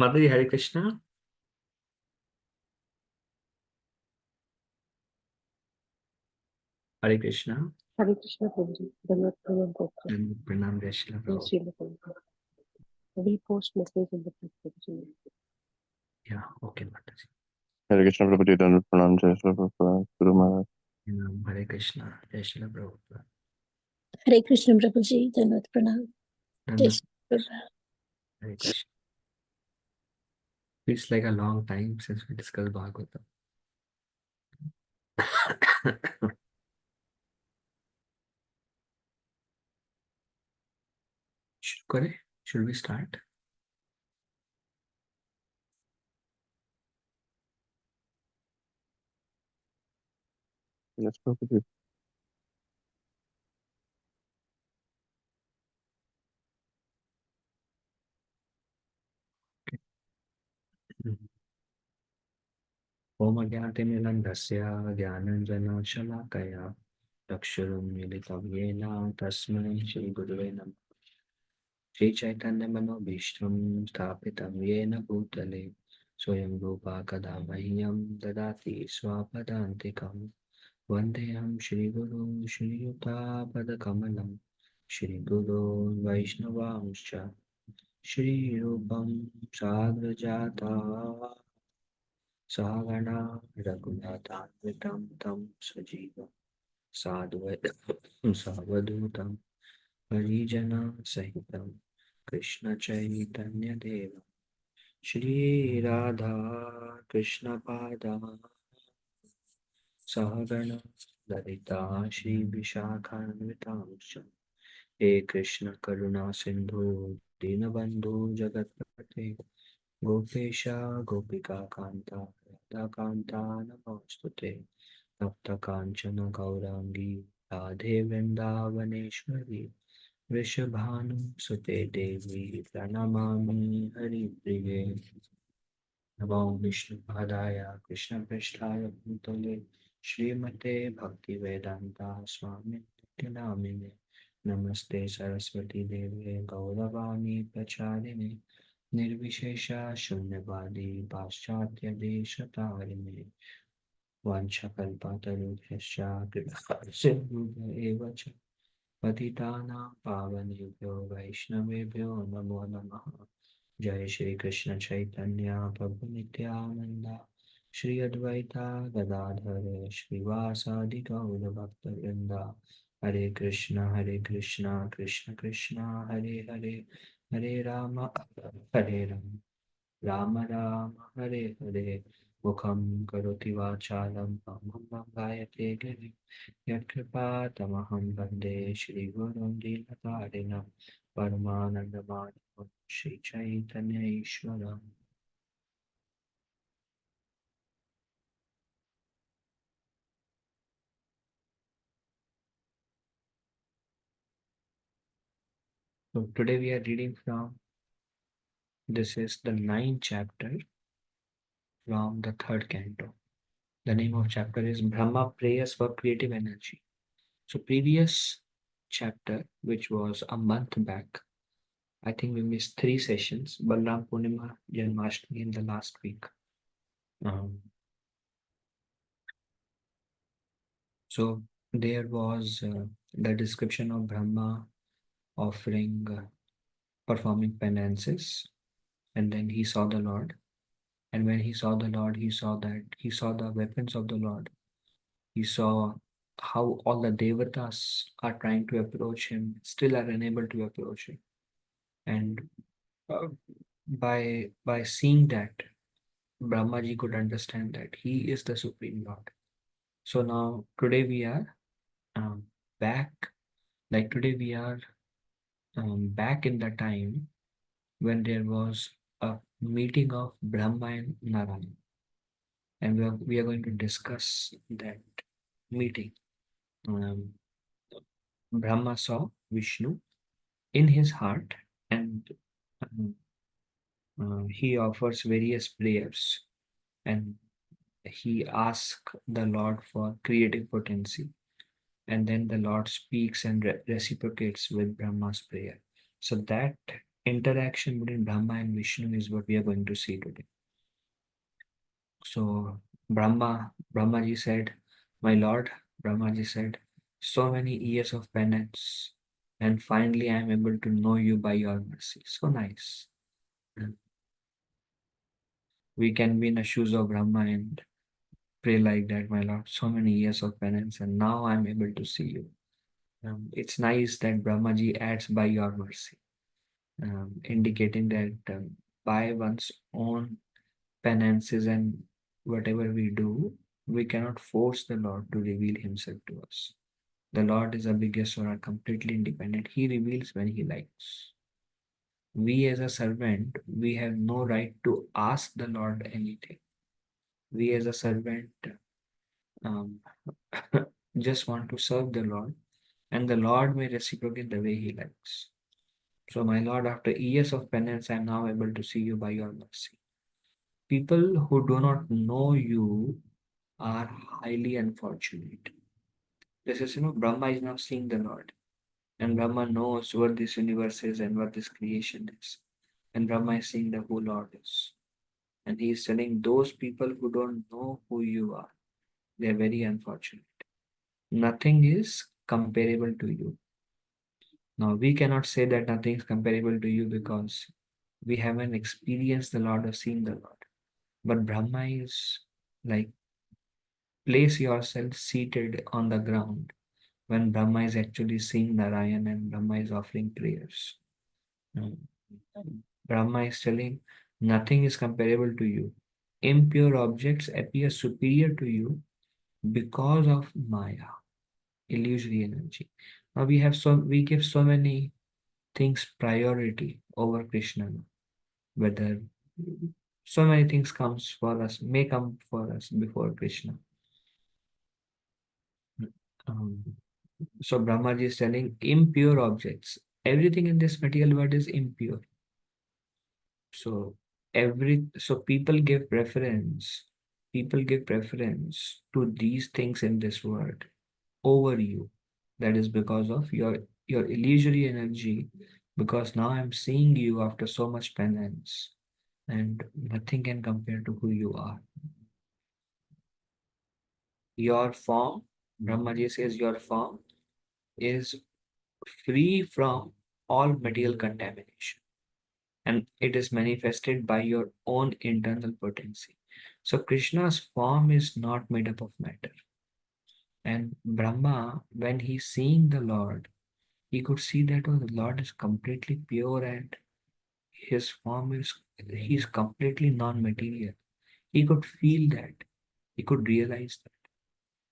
Mataji, Hare Krishna. Hare Krishna. Hare Krishna Prabhuji. Dhanwad Pranam Prabhuji. And Pranam Jai Shri Jai Prabhu. Srila Prabhuji. Repost message in the group, Prabhuji. Yeah, okay, Mataji. Hare Krishna Prabhuji, Dhanwad Pranam, Jai Shri Prabhupada, Guru Maharaj. Hare Krishna. Jai Shri Prabhu. Hare Krishna Prabhuji, Dhanwad Pranam. Jai Shri Prabhupada. Hare Krishna. It's like a long time since we discussed Bhagavatam. Should we start? Yes, Prabhuji. Om Agyanatimirandhasya Gyananjana-shalakaya Chakshurum Militam Yena Tasmai Shri Gurave Namah. Shri Chaitanya Manobhishtam Sthapitam Yena Bhutale Swayam Rupa Kadamahyam Dadati Swapadantikam Vandeham Shri Guru Shri Yuta Padakamalam Shri Guru Vaishnavamscha Shri Rupam Sagrajata Sagana Raghunathanvitam Tam Sajiva Sadvadutam Harijana Sahitam Krishna Chaitanya Deva Shri Radha Krishna Pada Sahagana Lalita Shri Vishakhanvitamsha He Krishna Karuna Sindhu Dinabandhu Jagatpate Gopesha Gopika Kanta Radha Kanta Namostute Tapta Kanchana Gaurangi Radhe Vrindavaneshwari Vrishabhanu Sute Devi Pranamami Hari Priye Namo Vishnu Padaya Krishna Prishtaya Bhutale Srimate Bhakti Vedanta Swami Nityanamine Namaste Saraswati Devi Gauravani Pracharine Nirvishesha Shunyavadi Paschatya Deshatarine Vanchakalpatarubhyascha Kripasinubhya eva cha Patitanam Pavanebhyo Vaishnavebhyo Namo Namaha Jai Shri Krishna Chaitanya Prabhu Nityananda Shri Advaita Gadadhara Srivasadi Gaura Bhakta Vrinda Hare Krishna Krishna Krishna Hare Hare Hare Rama Hare Rama Rama Rama Hare Hare Mukham Karoti Vachalam Pamam Gayate Giri Yatkripa Tamaham Bande Shri Guru Dilatarinam Paramanandamanam Shri Chaitanya Ishwaram. So today we are reading from, this is the 9th chapter from the 3rd canto. The name of chapter is Brahma Prayers for Creative Energy. So previous chapter, which was a month back, I think we missed 3 sessions, Balram Purnima, Janmashtami in the last week. So there was the description of Brahma offering, performing penances, and then he saw the Lord. And when he saw the Lord, he saw the weapons of the Lord. He saw how all the devatas are trying to approach him, still are unable to approach him. And by seeing that, Brahmaji could understand that he is the Supreme Lord. So now today we are back, like today we are back in the time when there was a meeting of Brahma and Narayan. And we are going to discuss that meeting. Brahma saw Vishnu in his heart, and he offers various prayers, and he asks the Lord for creative potency, and then the Lord speaks and reciprocates with Brahma's prayer. So that interaction between Brahma and Vishnu is what we are going to see today. So Brahmaji said, my Lord, Brahmaji said, so many years of penance, and finally I am able to know you by your mercy. So nice. We can be in the shoes of Brahma and pray like that, my Lord. So many years of penance, and now I'm able to see you. It's nice that Brahmaji adds by your mercy, indicating that by one's own penances and whatever we do, we cannot force the Lord to reveal himself to us. The Lord is a biggest or completely independent. He reveals when he likes. We as a servant, we have no right to ask the Lord anything. We as a servant um, just want to serve the Lord, and the Lord may reciprocate the way he likes. So, my Lord, after years of penance, I am now able to see you by your mercy. People who do not know you are highly unfortunate. This is, Brahma is now seeing the Lord, and Brahma knows what this universe is and what this creation is. And Brahma is seeing the who Lord is. And he is telling those people who don't know who you are, they are very unfortunate. Nothing is comparable to you. Now, we cannot say that nothing is comparable to you because we haven't experienced the Lord or seen the Lord. But Brahma is like, place yourself seated on the ground when Brahma is actually seeing Narayan and Brahma is offering prayers. Brahma is telling, nothing is comparable to you. Impure objects appear superior to you because of Maya, illusory energy. Now we give so many things priority over Krishna. Whether so many things may come for us before Krishna. Um, so Brahmaji is telling impure objects. Everything in this material world is impure. So people give preference. People give preference to these things in this world over you. That is because of your illusory energy. Because now I'm seeing you after so much penance, and nothing can compare to who you are. Your form, Brahmaji says, your form is free from all material contamination, and it is manifested by your own internal potency. So Krishna's form is not made up of matter. And Brahma, when he's seeing the Lord, he could see that the Lord is completely pure and his form is he's completely non-material. He could feel that. He could realize that.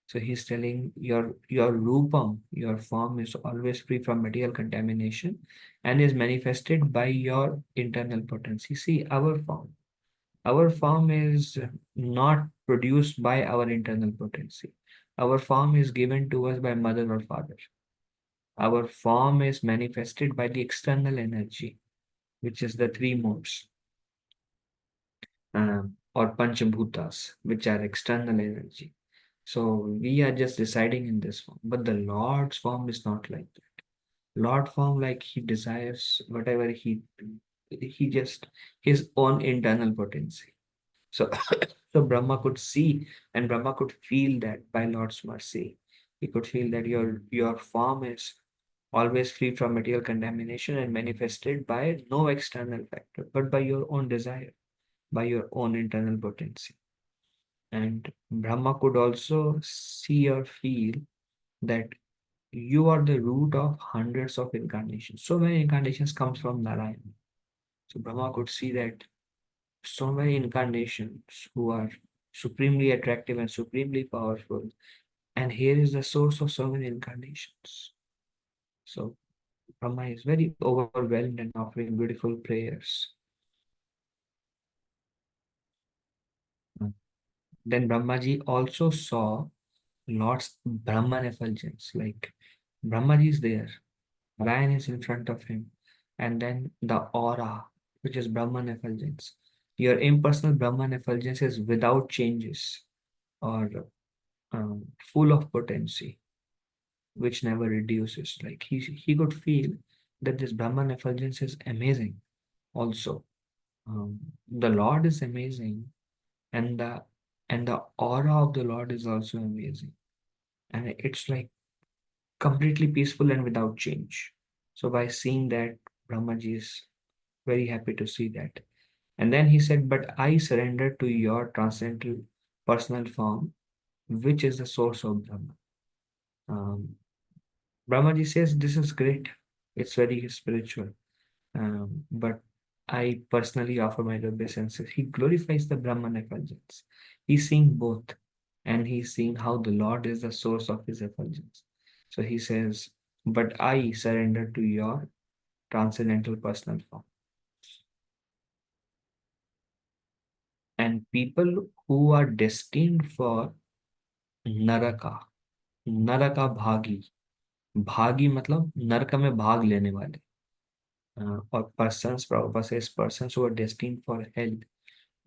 So he's telling your rupam, your form is always free from material contamination and is manifested by your internal potency. See, our form is not produced by our internal potency. Our form is given to us by mother or father. Our form is manifested by the external energy, which is the three modes, or panchabhutas, which are external energy. So we are just deciding in this form, but the Lord's form is not like that. Lord form, like he desires whatever he just his own internal potency. So so Brahma could see and Brahma could feel that by Lord's mercy. He could feel that your form is always free from material contamination and manifested by no external factor, but by your own desire, by your own internal potency. And Brahma could also see or feel that you are the root of hundreds of incarnations. So many incarnations comes from Narayan. So Brahma could see that so many incarnations who are supremely attractive and supremely powerful. And here is the source of so many incarnations. So Brahma is very overwhelmed and offering beautiful prayers. Then Brahmaji also saw Lord's Brahman effulgence, like Brahmaji is there, Ryan is in front of him, and then the aura, which is Brahman effulgence. Your impersonal Brahman effulgence is without changes or full of potency, which never reduces. Like he could feel that this Brahman effulgence is amazing. also. The Lord is amazing, and the aura of the Lord is also amazing, and it's like completely peaceful and without change. So by seeing that, Brahmaji is very happy to see that. And then he said, "But I surrender to your transcendental personal form, which is the source of Brahma." Um, Brahmaji says, "This is great. It's very spiritual. But I personally offer my obeisances." He glorifies the Brahman effulgence. He's seeing both, and he's seeing how the Lord is the source of his effulgence. So he says, "But I surrender to your transcendental personal form." And people who are destined for नरका, नरका भागी, भागी मतलब नरक में भाग लेने वाले, or persons, Prabhupada says, persons who are destined for hell,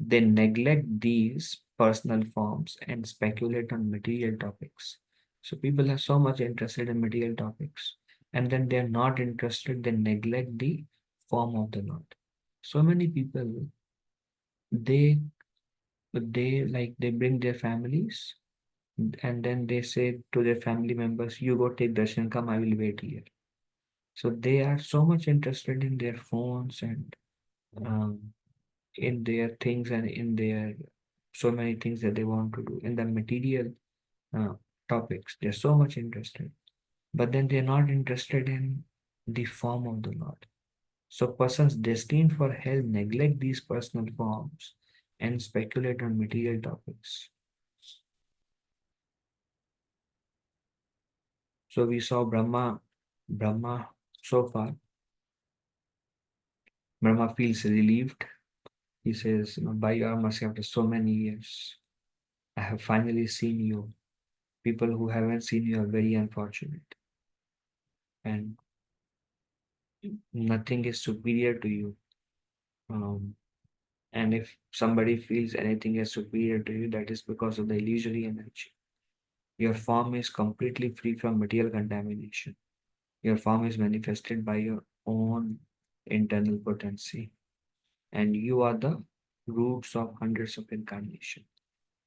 they neglect these personal forms and speculate on material topics. So people are so much interested in material topics, and then they are not interested, they neglect the form of the Lord. So many people, they they bring their families, and then they say to their family members, "You go take darshan, come, I will wait here." So they are so much interested in their phones and um, in their things and in their so many things that they want to do in the material uh, topics. They're so much interested, but then they're not interested in the form of the Lord. So persons destined for hell neglect these personal forms and speculate on material topics. So we saw Brahma so far. Brahma feels relieved. He says, "By your mercy, after so many years, I have finally seen you. People who haven't seen you are very unfortunate, and nothing is superior to you. Um, and if somebody feels anything is superior to you, that is because of the illusory energy. Your form is completely free from material contamination. Your form is manifested by your own internal potency, and you are the roots of hundreds of incarnations.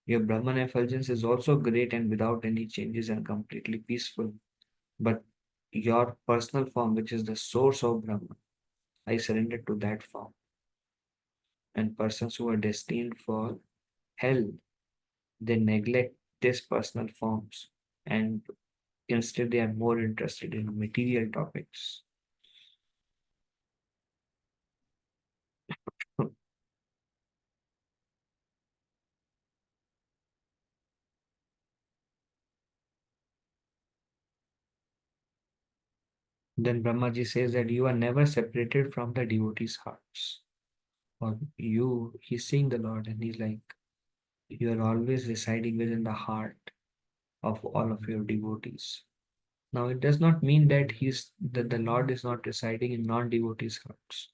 Your Brahman effulgence is also great and without any changes and completely peaceful. But your personal form, which is the source of Brahman, I surrender to that form." And persons who are destined for hell, they neglect these personal forms, and instead they are more interested in material topics. Then Brahmaji says that you are never separated from the devotees' hearts. Or he's seeing the Lord, and he's like, you are always residing within the heart of all of your devotees. Now, it does not mean that the Lord is not residing in non-devotees' hearts,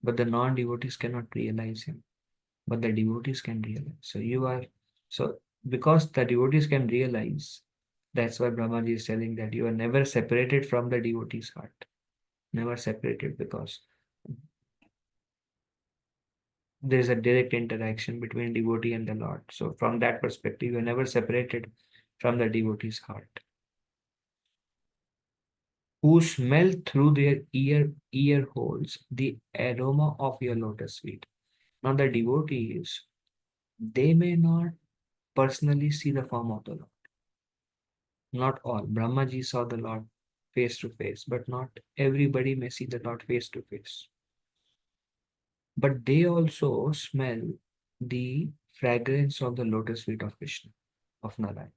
but the non-devotees cannot realize him, but the devotees can realize. So because the devotees can realize, that's why Brahmaji is telling that you are never separated from the devotee's heart, never separated, because there is a direct interaction between devotee and the Lord. So from that perspective, you are never separated from the devotee's heart, who smell through their ear holes the aroma of your lotus feet. Now the devotees, they may not personally see the form of the Lord. Not all. Brahmaji saw the Lord face to face, but not everybody may see the Lord face to face. But they also smell the fragrance of the lotus feet of Krishna, of Narayan.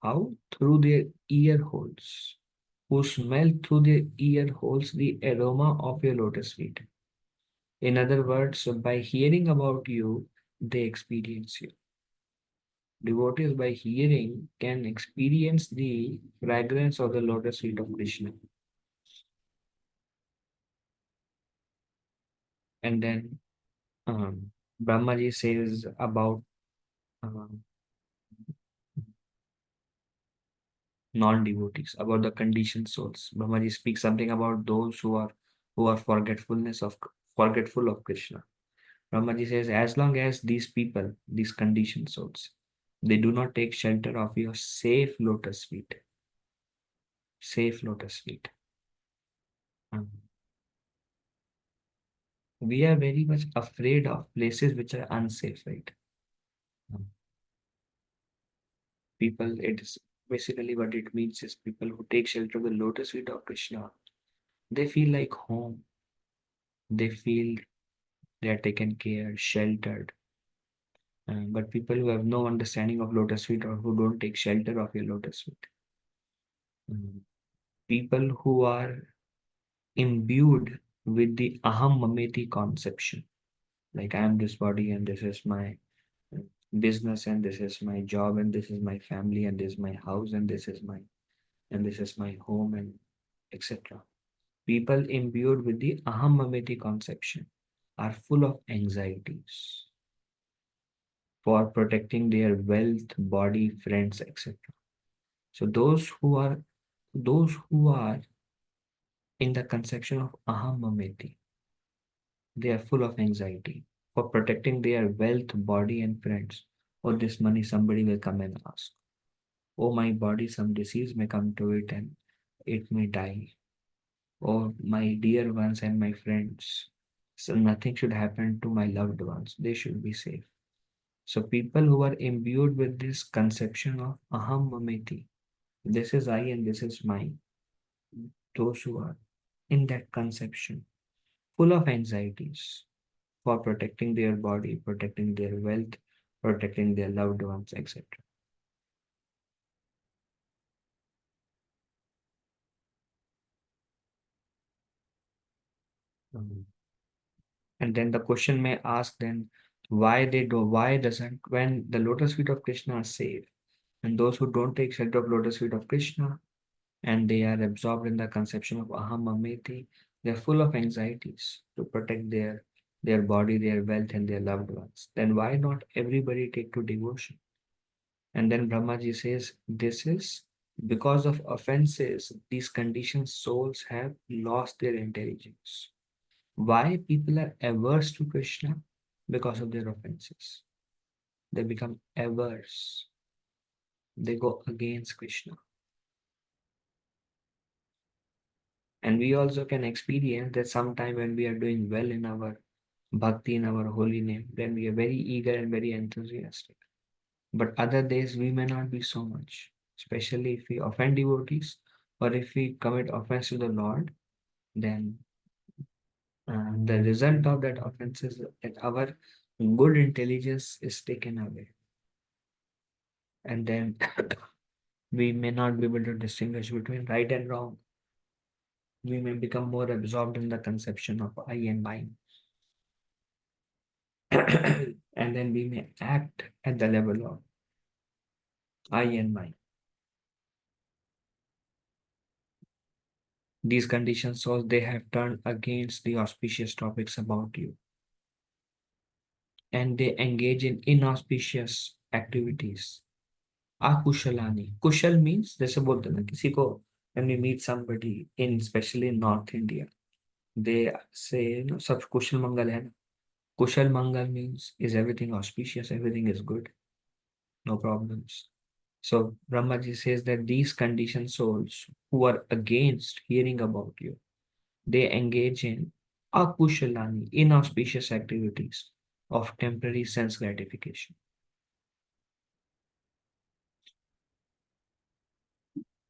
How? Through their ear holes. Who smell through their ear holes the aroma of your lotus feet. In other words, by hearing about you, they experience you. Devotees, by hearing, can experience the fragrance of the lotus feet of Krishna. And then Brahmaji says about um, non-devotees, about the conditioned souls. Brahmaji speaks something about those who are forgetful of Krishna. Brahmaji says, as long as these people, these conditioned souls, they do not take shelter of your safe lotus feet, safe lotus feet. We are very much afraid of places which are unsafe, right? People, it is basically what it means is people who take shelter of the lotus feet of Krishna, they feel like home. They feel they are taken care, sheltered. But people who have no understanding of lotus feet or who don't take shelter of your lotus feet, people who are imbued with the aham mameti conception, like I am this body and this is my business and this is my job and this is my family and this is my house and this is my home and etc. People imbued with the aham mameti conception are full of anxieties for protecting their wealth, body, friends, etc. So those who are in the conception of aham mameti, they are full of anxiety for protecting their wealth, body, and friends. Oh, this money somebody will come and ask. Oh, my body, some disease may come to it and it may die. Oh, my dear ones and my friends. So nothing should happen to my loved ones. They should be safe. So people who are imbued with this conception of aham mameti, this is I and this is mine. Those who are in that conception, full of anxieties for protecting their body, protecting their wealth, protecting their loved ones, etc. And then the question may ask then why doesn't, when the lotus feet of Krishna are safe, and those who don't take shelter of lotus feet of Krishna and they are absorbed in the conception of aham mameti, they're full of anxieties to protect their body, their wealth, and their loved ones. Then why not everybody take to devotion? And then Brahmaji says, this is because of offenses, these conditioned souls have lost their intelligence. Why people are averse to Krishna? Because of their offenses. They become averse. They go against Krishna. And we also can experience that sometime when we are doing well in our bhakti, in our holy name, then we are very eager and very enthusiastic. But other days we may not be so much, especially if we offend devotees or if we commit offense to the Lord, then the result of that offense is that our good intelligence is taken away. And then we may not be able to distinguish between right and wrong. We may become more absorbed in the conception of I and mine. And then we may act at the level of I and mine. These conditions, so they have turned against the auspicious topics about you. And they engage in inauspicious activities. Akushalani. Kushal means, जैसे बोलते हैं ना किसी को, when we meet somebody in, especially in North India, they say, सब कुशल मंगल है ना. Kushal Mangal means, is everything auspicious, everything is good, no problems. So Brahmaji says that these conditioned souls who are against hearing about you, they engage in akushalani, inauspicious activities of temporary sense gratification.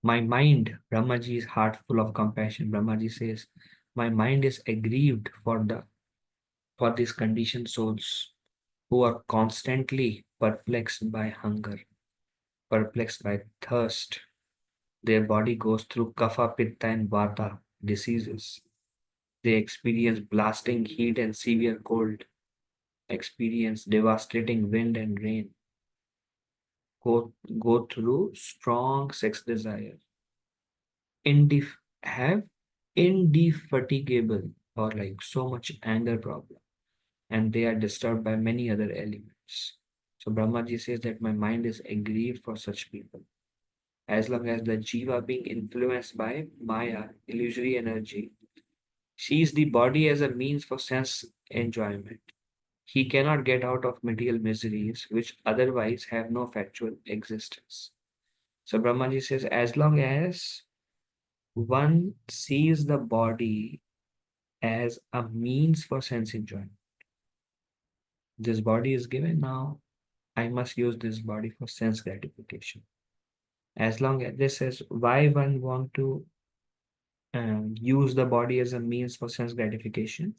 My mind, Brahmaji's heart full of compassion, Brahmaji says, my mind is aggrieved for these conditioned souls who are constantly perplexed by hunger, perplexed by thirst. Their body goes through kapha, pitta, and vata diseases. They experience blasting heat and severe cold, experience devastating wind and rain, go through strong sex desire, have indefatigable or like so much anger problem, and they are disturbed by many other elements. So Brahmaji says that my mind is aggrieved for such people. As long as the jiva being influenced by maya, illusory energy, sees the body as a means for sense enjoyment. He cannot get out of material miseries which otherwise have no factual existence. So Brahmaji says, as long as one sees the body as a means for sense enjoyment, this body is given now, I must use this body for sense gratification. As long as this is why one want to use the body as a means for sense gratification,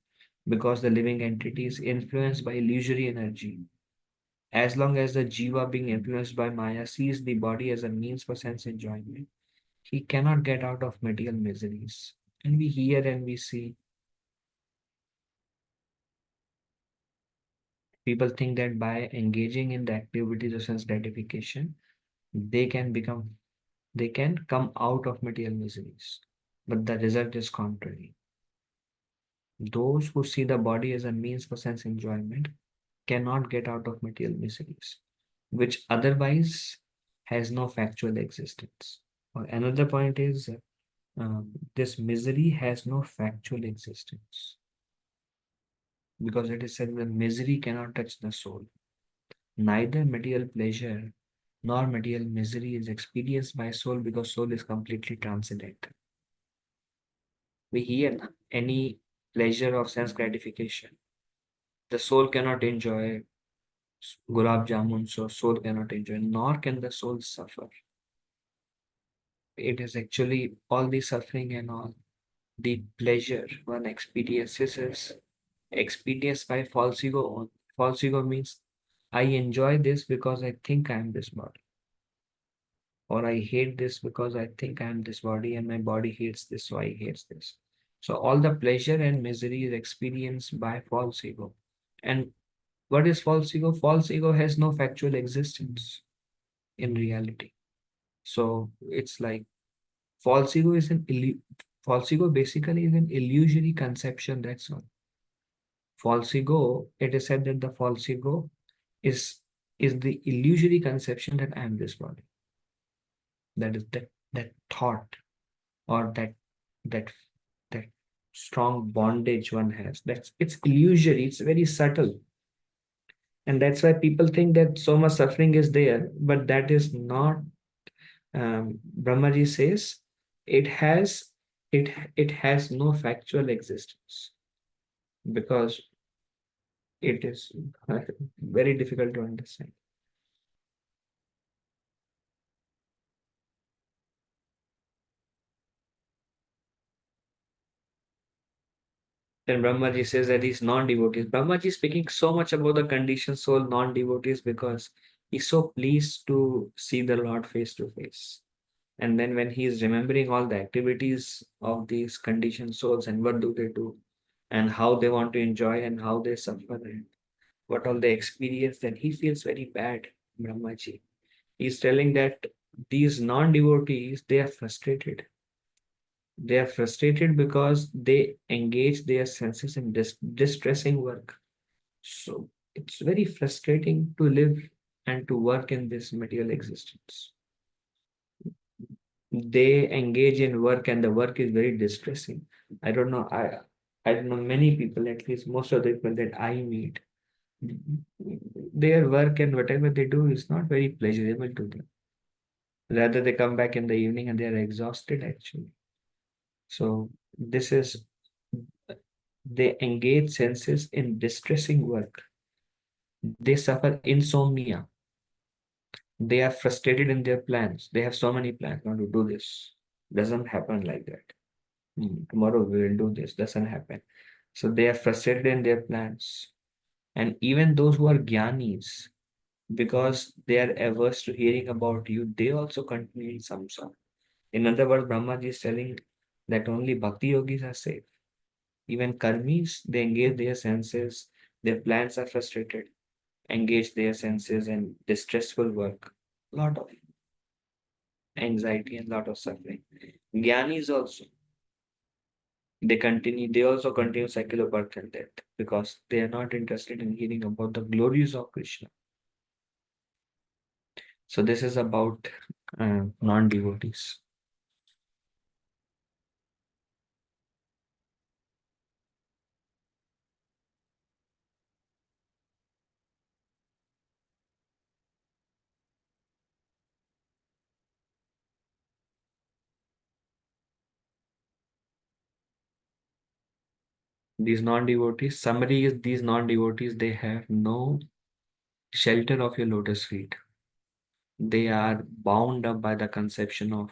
because the living entity is influenced by illusory energy. As long as the jiva being influenced by Maya sees the body as a means for sense enjoyment, he cannot get out of material miseries. And we hear and we see people think that by engaging in the activities of sense gratification, they can come out of material miseries. But the result is contrary. Those who see the body as a means for sense enjoyment cannot get out of material miseries, which otherwise has no factual existence. Or another point is this misery has no factual existence, because it is said that misery cannot touch the soul. Neither material pleasure nor material misery is experienced by soul, because soul is completely transcendental. We hear any pleasure of sense gratification, the soul cannot enjoy gulab jamun, so soul cannot enjoy, nor can the soul suffer. It is actually all the suffering and all the pleasure one experiences is experienced by false ego. False ego means I enjoy this because I think I am this body, or I hate this because I think I am this body, and my body hates this, so I hate this. So all the pleasure and misery is experienced by false ego. And what is false ego? False ego has no factual existence in reality. So it's like false ego is false ego basically is an illusory conception. That's all. False ego, it is said that the false ego is the illusory conception that I am this body. That is that thought, or that that strong bondage one has. It's illusory. It's very subtle, and that's why people think that so much suffering is there, but that is not. Brahmaji says it has it has no factual existence, because it is very difficult to understand. Then Brahmaji says that he's non-devotees. Brahmaji is speaking so much about the conditioned soul, non-devotees, because he's so pleased to see the Lord face to face. And then when he is remembering all the activities of these conditioned souls and what do they do, and how they want to enjoy and how they suffer and what all they experience, then he feels very bad, Brahmaji. He's telling that these non-devotees, they are frustrated. They are frustrated because they engage their senses in distressing work. So it's very frustrating to live and to work in this material existence. They engage in work and the work is very distressing. I don't know. I don't know many people, at least most of the people that I meet, their work and whatever they do is not very pleasurable to them. Rather, they come back in the evening and they are exhausted actually. So this is, they engage senses in distressing work. They suffer insomnia. They are frustrated in their plans. They have so many plans. Want to do this. Doesn't happen like that. Tomorrow we will do this. Doesn't happen. So they are frustrated in their plans. And even those who are jnanis, because they are averse to hearing about you, they also continue in samsara. In other words, Brahmaji is telling that only bhakti yogis are safe. Even karmis, they engage their senses, their plans are frustrated, engage their senses in distressful work. Lot of anxiety and lot of suffering. Jnanis also, they also continue cycle of birth and death, because they are not interested in hearing about the glories of Krishna. So this is about non-devotees. These non-devotees, summary is these non-devotees, they have no shelter of your lotus feet. They are bound up by the conception of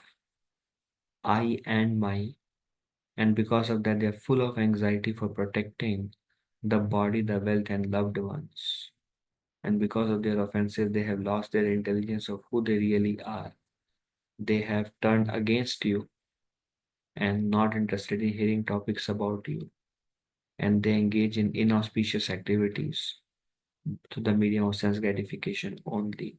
I and my, and because of that, they are full of anxiety for protecting the body, the wealth, and loved ones. And because of their offenses, they have lost their intelligence of who they really are. They have turned against you and not interested in hearing topics about you. And they engage in inauspicious activities through the medium of sense gratification only.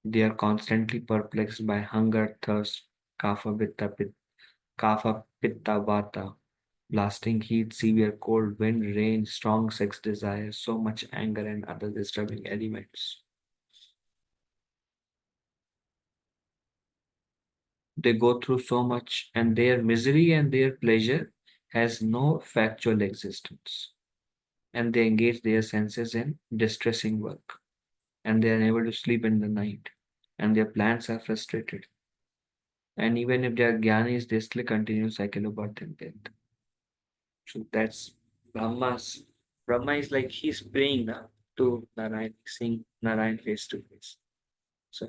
They are constantly perplexed by hunger, thirst, kapha, pitta, vata, blasting heat, severe cold, wind, rain, strong sex desire, so much anger and other disturbing elements. They go through so much, and their misery and their pleasure has no factual existence. And they engage their senses in distressing work, and they are unable to sleep in the night, and their plans are frustrated. And even if they are jnanis, they still continue cycle of birth and death. So that's Brahma's. Brahma is like he's praying now to Narayan, seeing Narayan face to face. So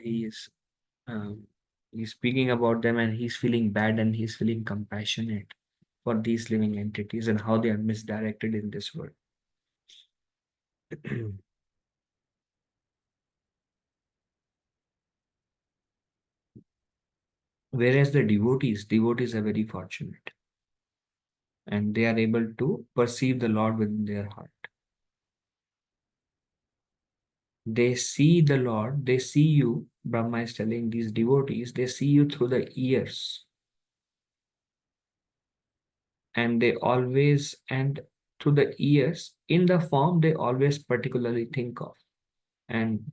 um, he's speaking about them, and he's feeling bad, and he's feeling compassionate for these living entities and how they are misdirected in this world. Whereas the devotees are very fortunate, and they are able to perceive the Lord within their heart. They see the Lord, they see you. Brahma is telling these devotees, they see you through the ears, and they always, and through the ears, in the form they always particularly think of. And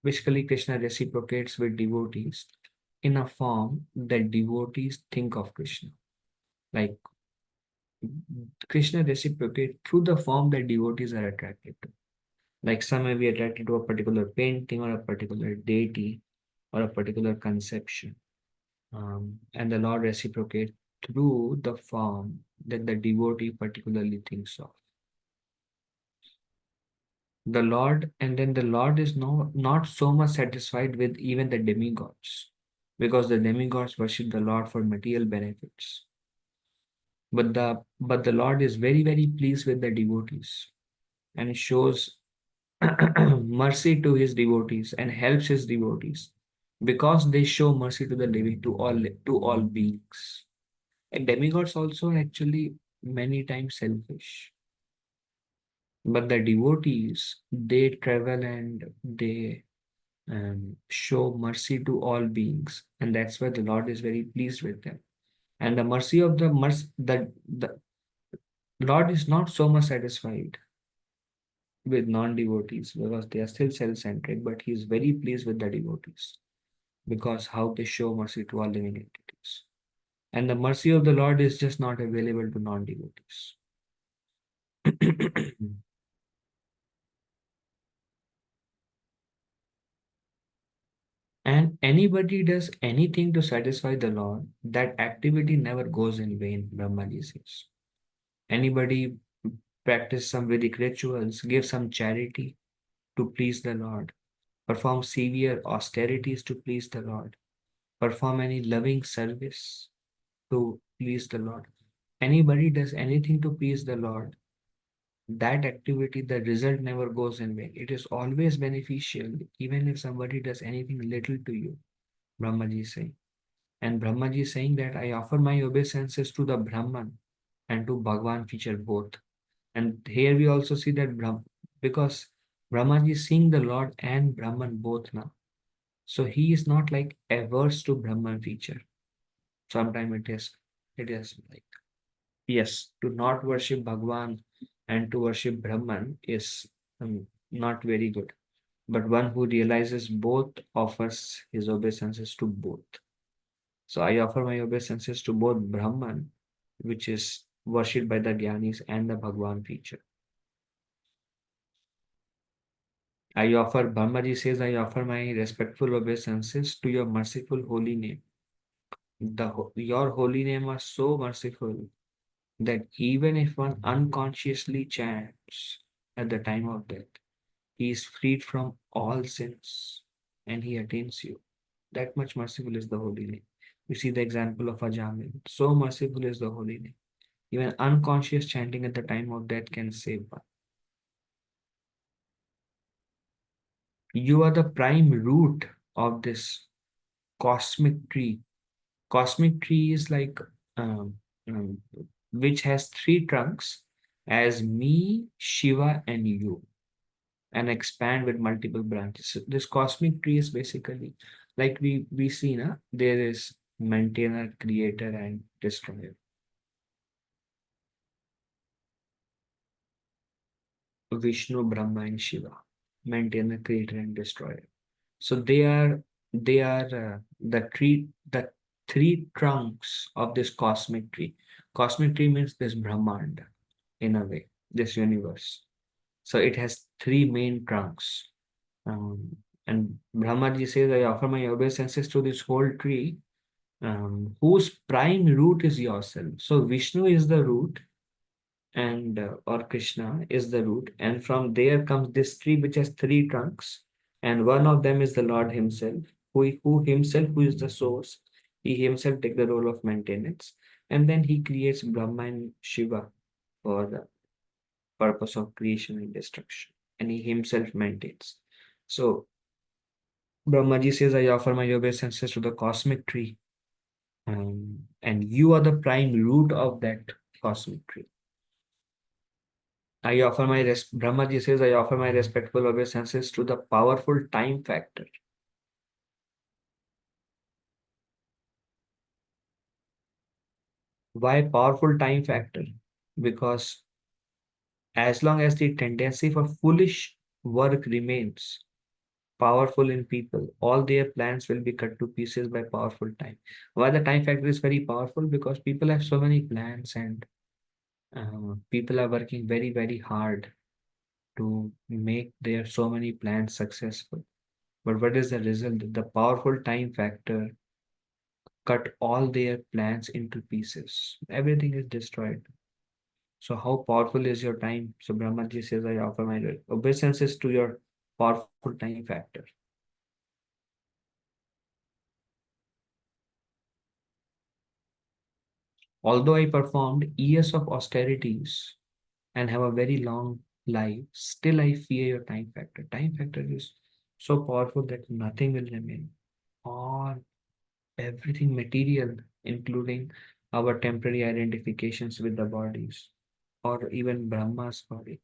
basically, Krishna reciprocates with devotees in a form that devotees think of Krishna. Like Krishna reciprocates through the form that devotees are attracted to. Like some may be attracted to a particular painting or a particular deity or a particular conception. And the Lord reciprocates through the form that the devotee particularly thinks of. The Lord, and then the Lord is not so much satisfied with even the demigods, because the demigods worship the Lord for material benefits. But the Lord is very, very pleased with the devotees, and shows mercy to his devotees and helps his devotees because they show mercy to the living, to all beings. And demigods also actually many times selfish. But the devotees, they travel and they show mercy to all beings, and that's why the Lord is very pleased with them. And the mercy of the Lord is not so much satisfied with non-devotees because they are still self-centered, but he is very pleased with the devotees because how they show mercy to all living entities. And the mercy of the Lord is just not available to non-devotees. And anybody does anything to satisfy the Lord, that activity never goes in vain, Brahmaji says. Anybody practice some Vedic rituals, give some charity to please the Lord, perform severe austerities to please the Lord, perform any loving service to please the Lord. Anybody does anything to please the Lord, that activity, the result never goes in vain. It is always beneficial, even if somebody does anything little to you, Brahmaji is saying. And Brahmaji is saying that I offer my obeisances to the Brahman and to Bhagwan feature both. And here we also see that because Brahmaji is seeing the Lord and Brahman both now. So he is not like averse to Brahman feature. Sometimes it is like, yes, to not worship Bhagwan and to worship Brahman is not very good. But one who realizes both offers his obeisances to both. So I offer my obeisances to both Brahman, which is worshipped by the Gyanis, and the Bhagwan feature. Brahmaji says, I offer my respectful obeisances to your merciful holy name. Your holy name was so merciful that even if one unconsciously chants at the time of death, he is freed from all sins and he attains you. That much merciful is the holy name. We see the example of Ajamin. So merciful is the holy name. Even unconscious chanting at the time of death can save one. You are the prime root of this cosmic tree. Cosmic tree is like um, um, which has three trunks as me, Shiva, and you, and expand with multiple branches. So this cosmic tree is basically like we see now there is maintainer, creator, and destroyer. Vishnu, Brahma, and Shiva, maintainer, creator, and destroyer. So they are the three trunks of this cosmic tree. Cosmic tree means this Brahmand in a way, this universe. So it has three main trunks. And Brahmaji says, I offer my obeisances to this whole tree, whose prime root is yourself. So Vishnu is the root, and or Krishna is the root, and from there comes this tree which has three trunks, and one of them is the Lord Himself, who is the source. He Himself take the role of maintenance, and then He creates Brahma and Shiva for the purpose of creation and destruction, and He Himself maintains. So Brahmaji says, I offer my obeisances to the cosmic tree, and you are the prime root of that cosmic tree. Brahmaji says, I offer my respectful obeisances to the powerful time factor. Why powerful time factor? Because as long as the tendency for foolish work remains powerful in people, all their plans will be cut to pieces by powerful time. Why the time factor is very powerful? Because people have so many plans, and people are working very, very hard to make their so many plans successful. But what is the result? The powerful time factor cut all their plans into pieces. Everything is destroyed. So how powerful is your time? So Brahmaji says, I offer my obeisances to your powerful time factor. Although I performed years of austerities and have a very long life, still I fear your time factor. Time factor is so powerful that nothing will remain. All everything material, including our temporary identifications with the bodies, or even Brahma's body.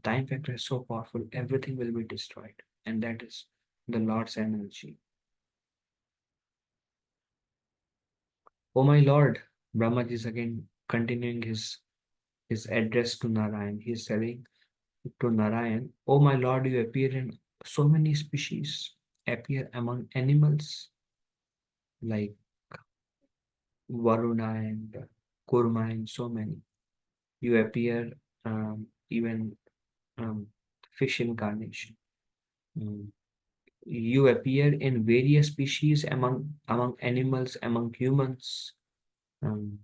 Time factor is so powerful, everything will be destroyed. And that is the Lord's energy. Oh my Lord, Brahmaji is again continuing his address to Narayan. He is telling to Narayan, oh my Lord, you appear in so many species, appear among animals like Varuna and Kurma and so many. You appear even fish incarnation. Mm. You appear in various species among animals, among humans. Um,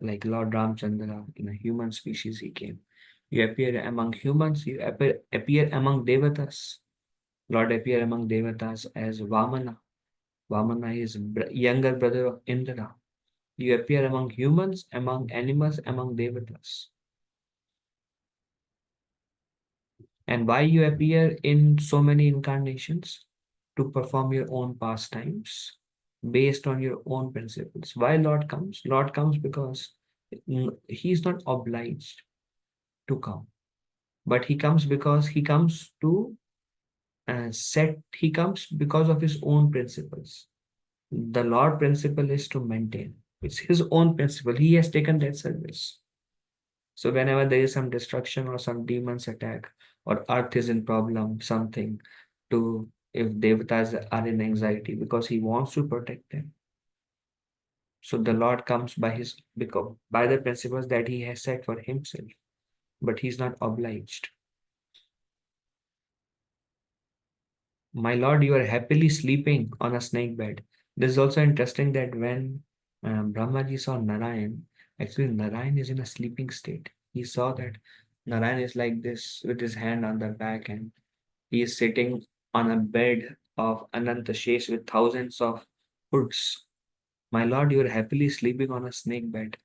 like Lord Ramchandra, in a human species he came. You appear among humans, you appear among devatas. Lord appear among devatas as Vamana. Vamana is younger brother of Indra. You appear among humans, among animals, among devatas. And why you appear in so many incarnations? To perform your own pastimes based on your own principles. Why Lord comes? Lord comes because he is not obliged to come, but he comes because he comes to he comes because of his own principles. The Lord principle is to maintain. It's his own principle. He has taken that service. So whenever there is some destruction or some demons attack or earth is in problem, something to if devatas are in anxiety because he wants to protect them. So the Lord comes by by the principles that he has set for himself, but he's not obliged. My Lord, you are happily sleeping on a snake bed. This is also interesting that when Brahmaji saw Narayan, Actually, Narayan is in a sleeping state. He saw that Narayan is like this with his hand on the back, and he is sitting on a bed of Ananta Shesh with thousands of hoods. My lord, you are happily sleeping on a snake bed.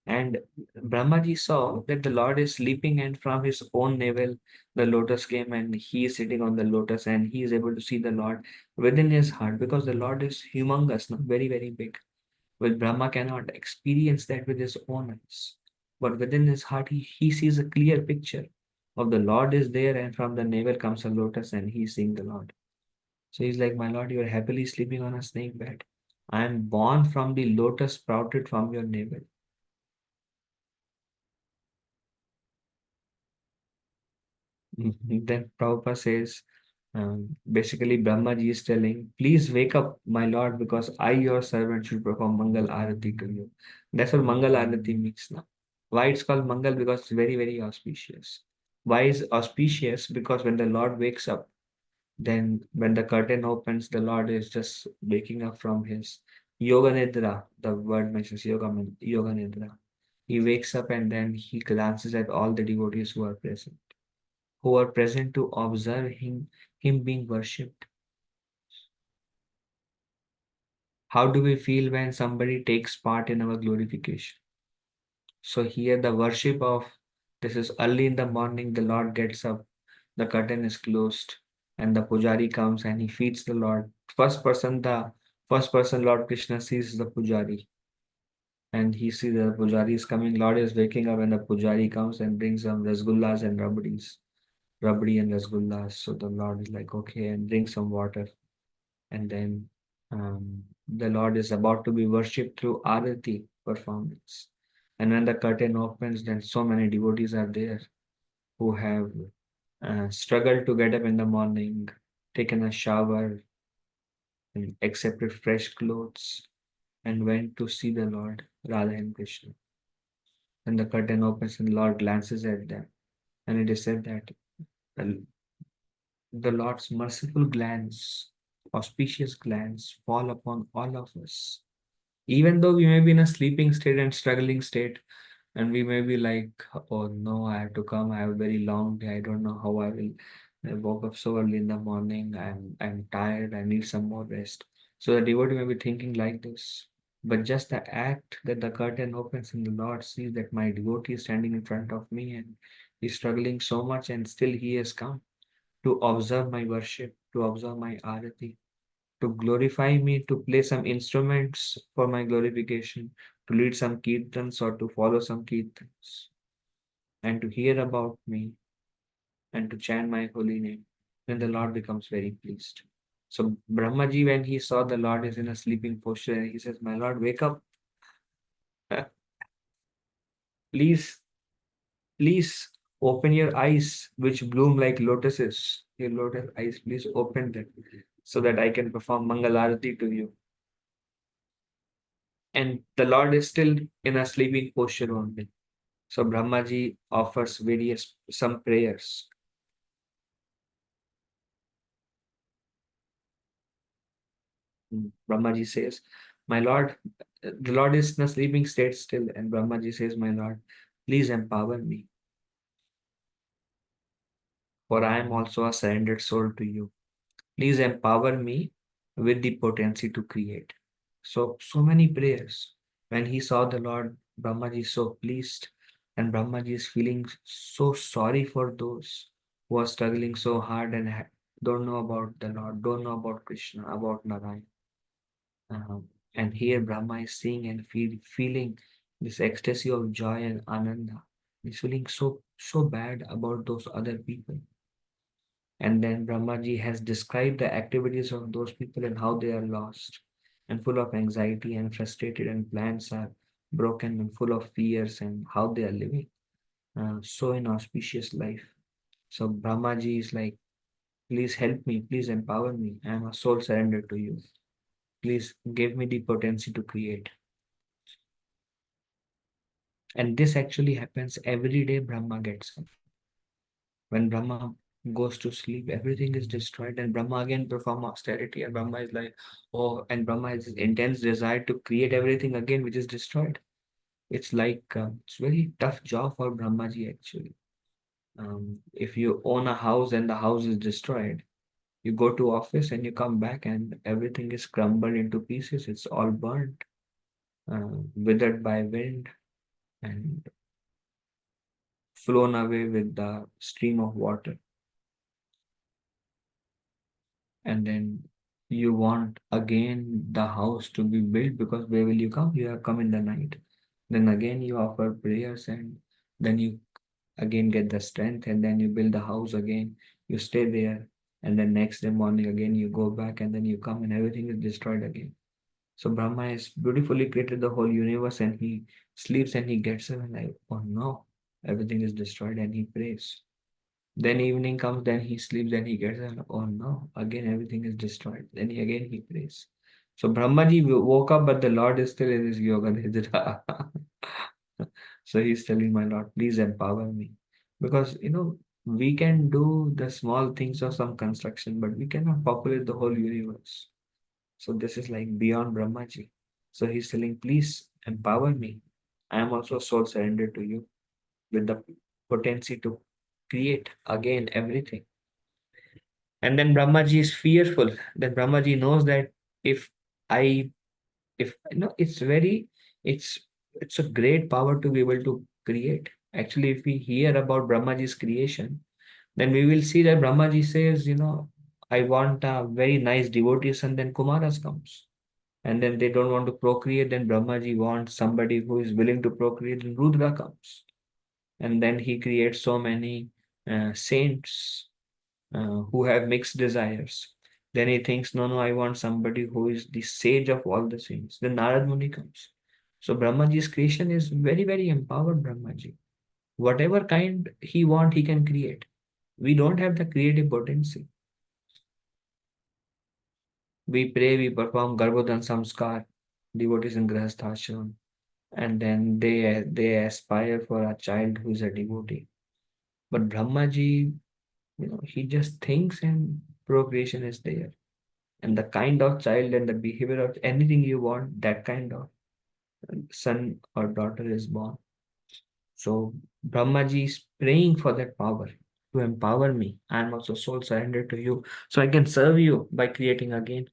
And Brahmaji saw that the Lord is sleeping, and from his own navel, the lotus came, and he is sitting on the lotus, and he is able to see the Lord within his heart, because the Lord is humongous, not very, very big. Well, Brahma cannot experience that with his own eyes. But within his heart, he sees a clear picture of the Lord is there, and from the navel comes a lotus, and he is seeing the Lord. So he's like, my Lord, you are happily sleeping on a snake bed. I am born from the lotus sprouted from your navel. Then Prabhupada says, basically, Brahmaji is telling, please wake up, my Lord, because I, your servant, should perform Mangal Arati to you. That's what Mangal Arati means now. Why it's called Mangal? Because it's very, very auspicious. Why is auspicious? Because when the Lord wakes up, then when the curtain opens, the Lord is just waking up from his Yoga Nidra. The word mentions Yoga Nidra. He wakes up and then he glances at all the devotees who are present to observe him being worshipped. How do we feel when somebody takes part in our glorification? So here the worship of this is early in the morning, the Lord gets up, the curtain is closed, and the pujari comes and he feeds the Lord. The first person Lord Krishna sees the pujari. And he sees the pujari is coming, Lord is waking up, and the pujari comes and brings some rasgullas and rabdi and rasgullas. So the Lord is like, okay, and drink some water. And then the Lord is about to be worshipped through Arati performance. And when the curtain opens, then so many devotees are there who have struggled to get up in the morning, taken a shower, and accepted fresh clothes, and went to see the Lord, Radha and Krishna. When the curtain opens and the Lord glances at them, and it is said that the Lord's merciful glance, auspicious glance, fall upon all of us. Even though we may be in a sleeping state and struggling state, and we may be like, oh no, I have to come, I have a very long day, I don't know how I woke up so early in the morning, I'm tired, I need some more rest. So the devotee may be thinking like this. But just the act that the curtain opens and the Lord sees that my devotee is standing in front of me and he's struggling so much, and still he has come to observe my worship, to observe my arati, to glorify me, to play some instruments for my glorification, to lead some kirtans or to follow some kirtans, and to hear about me and to chant my holy name, then the Lord becomes very pleased. So Brahmaji, when he saw the Lord is in a sleeping posture, he says, my Lord, wake up. Please, please open your eyes, which bloom like lotuses. Your lotus eyes, please open them so that I can perform Mangalarati to you. And the Lord is still in a sleeping posture only. So Brahmaji offers some prayers. Brahmaji says, my Lord, the Lord is in a sleeping state still, and Brahmaji says, my Lord, please empower me, for I am also a surrendered soul to you. Please empower me with the potency to create. So many prayers. When he saw the Lord, Brahmaji is so pleased, and Brahmaji is feeling so sorry for those who are struggling so hard and don't know about the Lord, don't know about Krishna, about Narayan. And here Brahma is seeing and feeling this ecstasy of joy and ananda. He's feeling so bad about those other people. And then Brahmaji has described the activities of those people and how they are lost and full of anxiety and frustrated, and plans are broken and full of fears, and how they are living so inauspicious life. So Brahmaji is like, please help me, please empower me. I am a soul surrendered to you. Please give me the potency to create. And this actually happens every day. Brahma gets up. When Brahma goes to sleep, everything is destroyed, and Brahma again perform austerity, and Brahma is like, oh, and Brahma has this intense desire to create everything again, which is destroyed. It's like it's very tough job for Brahmaji actually. If you own a house and the house is destroyed, you go to office and you come back and everything is crumbled into pieces. It's all burnt, withered by wind, and flown away with the stream of water. And then you want again the house to be built, because where will you come? You have come in the night. Then again you offer prayers, and then you again get the strength, and then you build the house again. You stay there, and then next day morning again you go back, and then you come and everything is destroyed again. So Brahma has beautifully created the whole universe, and he sleeps and he gets up and like, oh no, everything is destroyed, and he prays. Then evening comes, then he sleeps, then he gets up, oh no, again everything is destroyed. Then he prays. So Brahmaji woke up, but the Lord is still in his yoga nidra. So he's telling my Lord, please empower me. Because we can do the small things of some construction, but we cannot populate the whole universe. So this is like beyond Brahmaji. So he's telling, please empower me. I am also soul surrendered to you with the potency to create again everything. And then Brahmaji is fearful. Then Brahmaji knows that if I, if it's very, it's it's a great power to be able to create. Actually, if we hear about Brahmaji's creation, then we will see that Brahmaji says, I want a very nice devotee son, then Kumaras comes. And then they don't want to procreate, then Brahmaji wants somebody who is willing to procreate, and Rudra comes. And then he creates so many saints who have mixed desires. Then he thinks, no, I want somebody who is the sage of all the saints. Then Narad Muni comes. So Brahmaji's creation is very, very empowered Brahmaji. Whatever kind he want, he can create. We don't have the creative potency. We pray, we perform Garbhodan Samskar, devotees in Grahasthashram, and then they aspire for a child who is a devotee. But Brahmaji, he just thinks and procreation is there. And the kind of child and the behavior of anything you want, that kind of son or daughter is born. So Brahmaji is praying for that power to empower me. I am also soul surrendered to you, so I can serve you by creating again.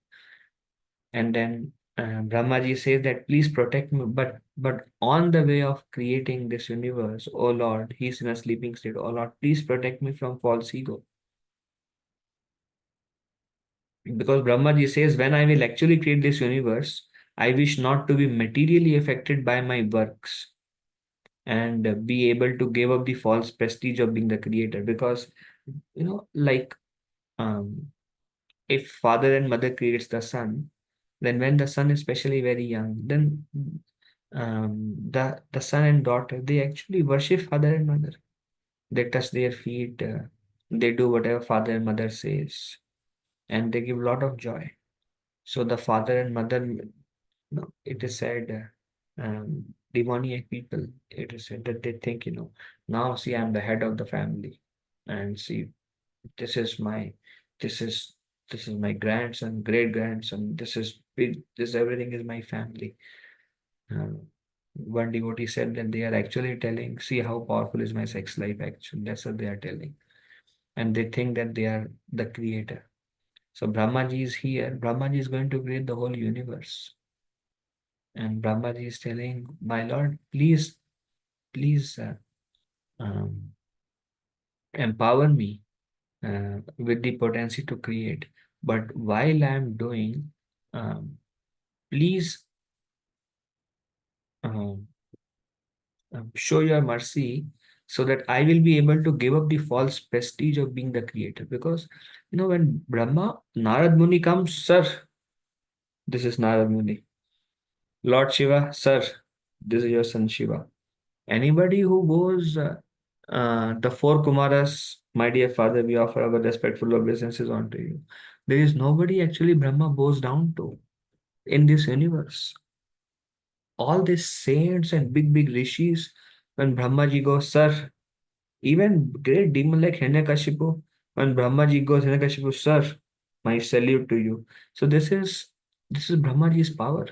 And then Brahmaji says that please protect me, but on the way of creating this universe, oh Lord, he's in a sleeping state. Oh Lord, please protect me from false ego. Because Brahmaji says, when I will actually create this universe, I wish not to be materially affected by my works and be able to give up the false prestige of being the creator. Because, like if father and mother creates the son, then when the son is especially very young, then the son and daughter, they actually worship father and mother. They touch their feet, they do whatever father and mother says, and they give a lot of joy. So the father and mother, it is said, demoniac people, it is said that they think, now see, I'm the head of the family, and see, this is my, this is this is my grandson, great grandson, this is big, this everything is my family. One devotee said that they are actually telling, see how powerful is my sex life, actually. That's what they are telling. And they think that they are the creator. So Brahmaji is here. Brahmaji is going to create the whole universe. And Brahmaji is telling, my Lord, please empower me with the potency to create. But while I'm doing, please um, show your mercy so that I will be able to give up the false prestige of being the creator. Because, when Narad Muni comes, sir, this is Narad Muni. Lord Shiva, sir, this is your son Shiva. Anybody who goes, the four Kumaras, my dear father, we offer our respectful obeisances unto you. There is nobody actually Brahma bows down to in this universe. All these saints and big rishis, when Brahmaji goes, sir, even great demon like Hiranyakashipu, When Brahmaji goes, Hiranyakashipu, sir, my salute to you. So this is Brahmaji's power.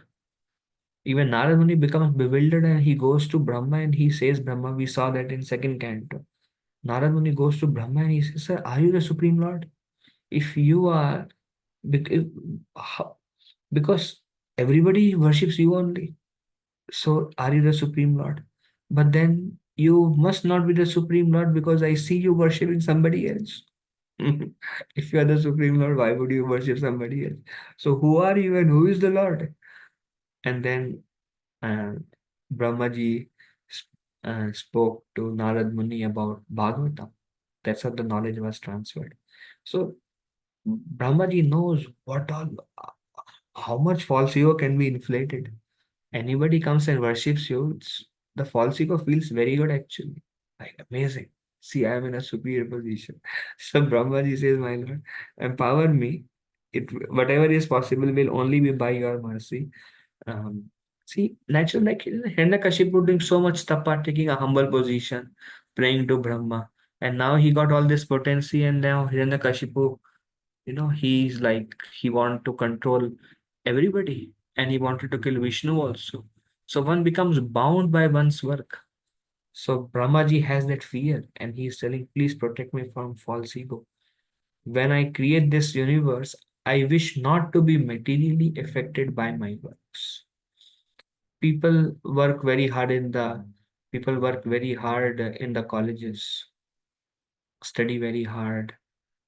Even Narad Muni becomes bewildered and he goes to Brahma and he says, Brahma, we saw that in second canto. Narad Muni goes to Brahma and he says, sir, are you the Supreme Lord? If you are, because everybody worships you only. So are you the Supreme Lord? But then you must not be the Supreme Lord because I see you worshipping somebody else. If you are the Supreme Lord, why would you worship somebody else? So who are you and who is the Lord? And then uh, Brahmaji spoke to Narad Muni about Bhagavatam. That's how the knowledge was transferred. So Brahmaji knows what all, how much false ego can be inflated. Anybody comes and worships you, the false ego feels very good actually. Like amazing. See, I am in a superior position. So Brahmaji says, my Lord, empower me. Whatever is possible will only be by your mercy. Um, See, natural like Hiranyakashipu doing so much tapa, taking a humble position, praying to Brahma. And now he got all this potency, and now Hiranyakashipu, he's like he want to control everybody, and he wanted to kill Vishnu also. So one becomes bound by one's work. So Brahmaji has that fear, and he is telling, please protect me from false ego. When I create this universe, I wish not to be materially affected by my works. People work very hard in the colleges, study very hard.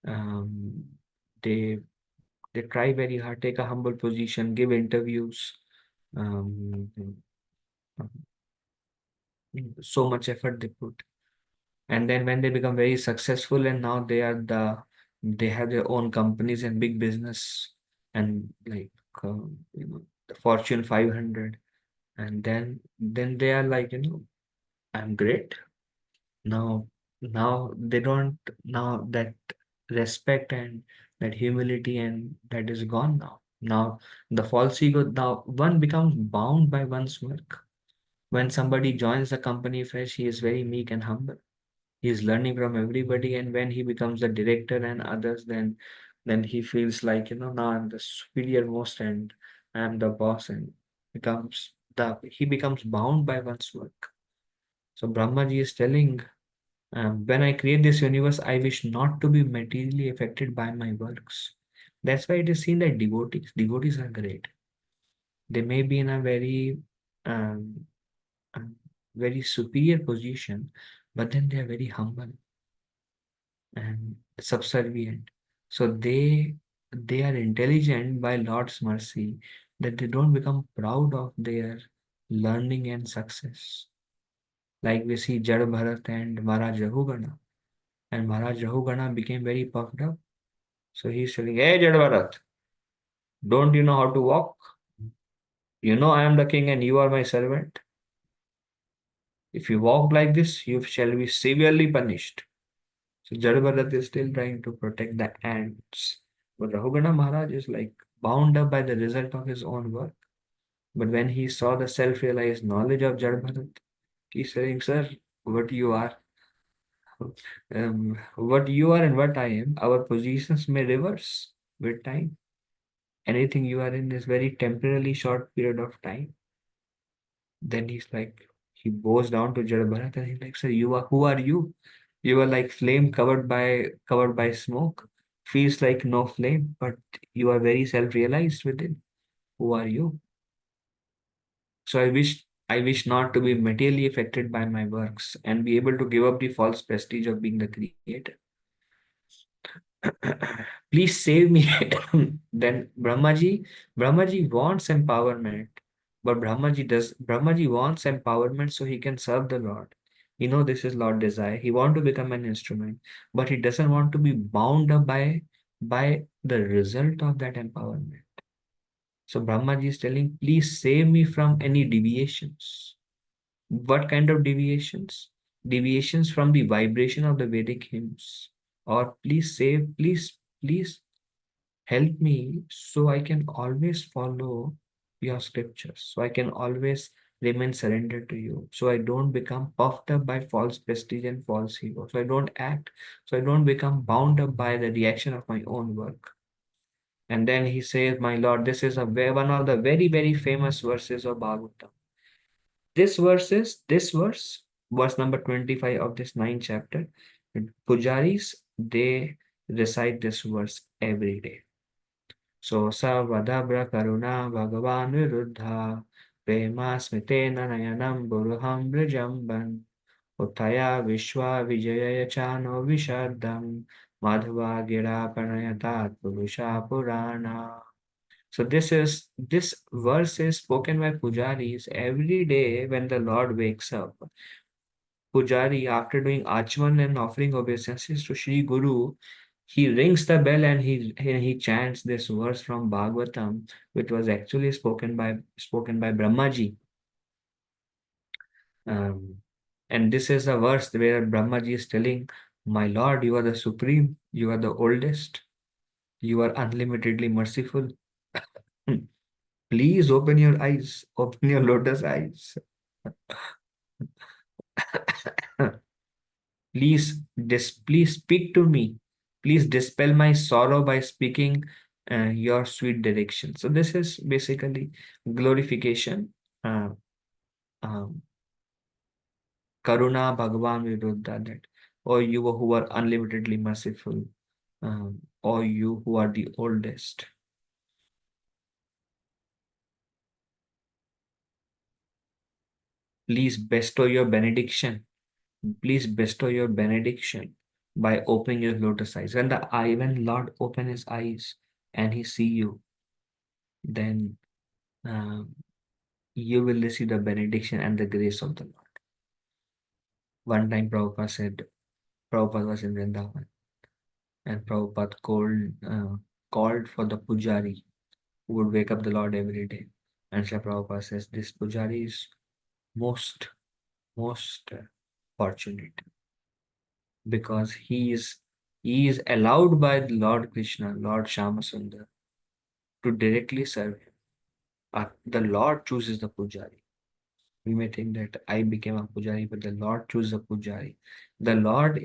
Um, they they try very hard, take a humble position, give interviews. Um, so much effort they put, and then when they become very successful, and now they have their own companies and big business, and like the Fortune 500, and then they are like, I'm great. Now they don't, now that respect and that humility and that is gone now. Now the false ego, now one becomes bound by one's work. When somebody joins the company fresh, he is very meek and humble. He is learning from everybody, and when he becomes the director and others, then he feels like, now I'm the superior most and I'm the boss, and he becomes bound by one's work. So Brahmaji is telling, when I create this universe, I wish not to be materially affected by my works. That's why it is seen that devotees are great. They may be in a um, very superior position, but then they are very humble and subservient. So they are intelligent by Lord's mercy, that they don't become proud of their learning and success. Like we see Jad Bharat and Maharaj Rahugana. And Maharaj Rahugana became very puffed up. So he's telling, hey Jad Bharat, don't you know how to walk? You know I am the king and you are my servant. If you walk like this, you shall be severely punished. So Jadabharat is still trying to protect the ants. But Rahugana Maharaj is like bound up by the result of his own work. But when he saw the self-realized knowledge of Jadabharat, he's saying, sir, what you are, what you are and what I am, our positions may reverse with time. Anything you are in is very temporarily short period of time. Then he's like, he bows down to Jadabharat and he's like, sir, who are you? You are like flame covered by smoke. Feels like no flame, but you are very self-realized within. Who are you? So I wish not to be materially affected by my works and be able to give up the false prestige of being the creator. Please save me. Then Brahmaji wants empowerment, but Brahmaji wants empowerment so he can serve the Lord. This is Lord desire. He want to become an instrument, but he doesn't want to be bound up by the result of that empowerment. So Brahmaji is telling, please save me from any deviations. What kind of deviations? Deviations from the vibration of the Vedic hymns. Or please help me so I can always follow your scriptures. So I can always remain surrendered to you. So I don't become puffed up by false prestige and false ego. So I don't act. So I don't become bound up by the reaction of my own work. And then he says, my Lord, this is one of the very, very famous verses of Bhagavatam. This verse number 25 of this 9th chapter, Pujaris, they recite this verse every day. So Savadabra Karuna Bhagavan Viruddha Prema Smitena Nayanam Buruham Brijamban Uttaya Vishwa Vijayaya Chano Vishardam Madhva Gira Pranayatat Purusha Purana. So this verse is spoken by pujaris every day when the Lord wakes up. Pujari, after doing Achman and offering obeisances to Sri Guru, he rings the bell and he chants this verse from Bhagavatam, which was actually spoken by Brahmaji. And this is a verse where Brahmaji is telling, my Lord, you are the supreme, you are the oldest, you are unlimitedly merciful. Please open your eyes, open your lotus eyes. Please speak to me. Please dispel my sorrow by speaking your sweet direction. So this is basically glorification. Uh, um, Karuna Bhagavan Viruddha, that, or you who are unlimitedly merciful, or you who are the oldest. Please bestow your benediction. Please bestow your benediction by opening your lotus eyes. When Lord open his eyes and he see you, then um, you will receive the benediction and the grace of the Lord. One time Prabhupada was in Vrindavan, and Prabhupada called for the pujari who would wake up the Lord every day. And Srila Prabhupada says, this pujari is most fortunate, because he is allowed by the Lord Krishna, Lord Shamasundar, to directly serve him. The Lord chooses the pujari. We may think that I became a pujari, but the Lord chooses a pujari. The Lord,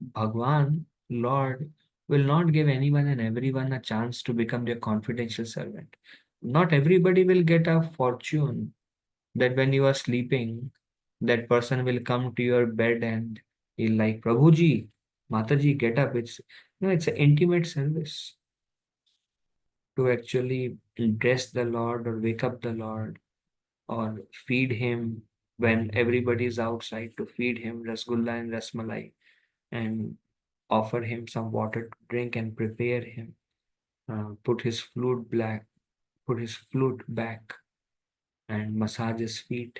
Bhagwan, Lord, will not give anyone and everyone a chance to become their confidential servant. Not everybody will get a fortune that when you are sleeping, that person will come to your bed and he'll like, Prabhuji, Mataji, get up. It's an intimate service to actually dress the Lord or wake up the Lord or feed him when everybody is outside, to feed him rasgulla and rasmalai and offer him some water to drink and prepare him, put his flute back and massage his feet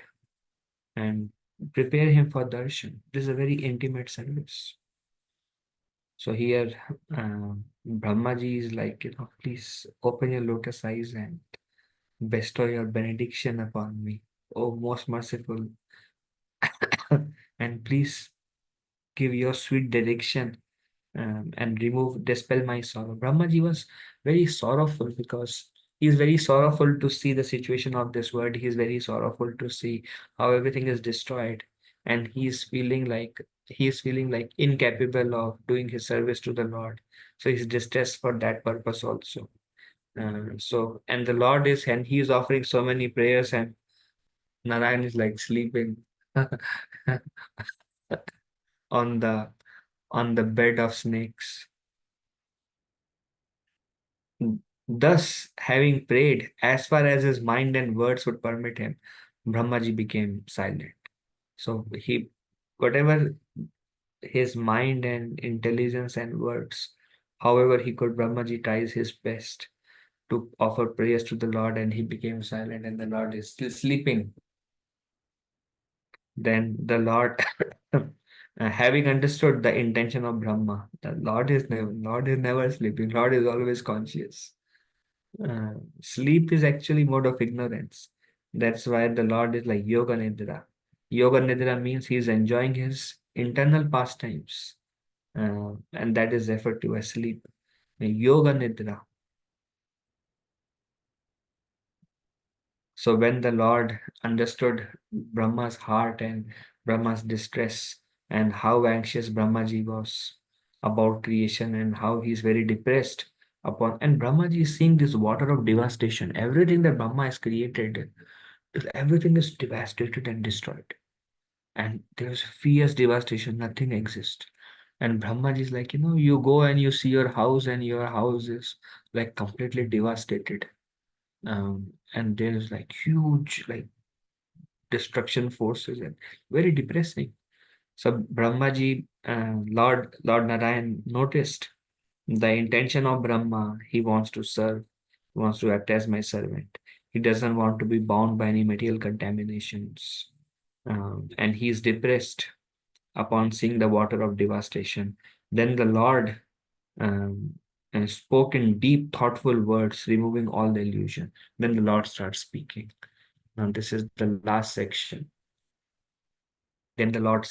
and prepare him for darshan. This is a very intimate service. So here Brahmaji is like, please open your lotus eyes and bestow your benediction upon me, O most merciful, and please give your sweet direction and dispel my sorrow. Brahmaji was very sorrowful because he is very sorrowful to see the situation of this world. He is very sorrowful to see how everything is destroyed, and he is feeling like incapable of doing his service to the Lord. So he's distressed for that purpose also. And the Lord and he is offering so many prayers, and Narayan is like sleeping on the bed of snakes. Thus, having prayed as far as his mind and words would permit him, Brahmaji became silent. So whatever his mind and intelligence and words, however he could, Brahmaji tries his best to offer prayers to the Lord, and he became silent, and the Lord is still sleeping. Then the Lord, having understood the intention of Brahma, the Lord is never sleeping. Lord is always conscious. Sleep is actually mode of ignorance. That's why the Lord is like Yoga Nidra. Yoga Nidra means he is enjoying his internal pastimes, and that is referred to as sleep. Yoga Nidra. So when the Lord understood Brahma's heart and Brahma's distress and how anxious Brahmaji was about creation and how he's very depressed upon, and Brahmaji is seeing this water of devastation. Everything that Brahma has created, everything is devastated and destroyed. And there's fierce devastation, nothing exists. And Brahmaji is like, you go and you see your house, and your house is like completely devastated. And there's like huge like destruction forces and very depressing. So Brahmaji, Lord Narayan noticed the intention of Brahma. He wants to serve, he wants to act as my servant. He doesn't want to be bound by any material contaminations. And he is depressed upon seeing the water of devastation. Then the Lord um, spoke in deep, thoughtful words, removing all the illusion. Then the Lord starts speaking. Now, this is the last section. Then the Lord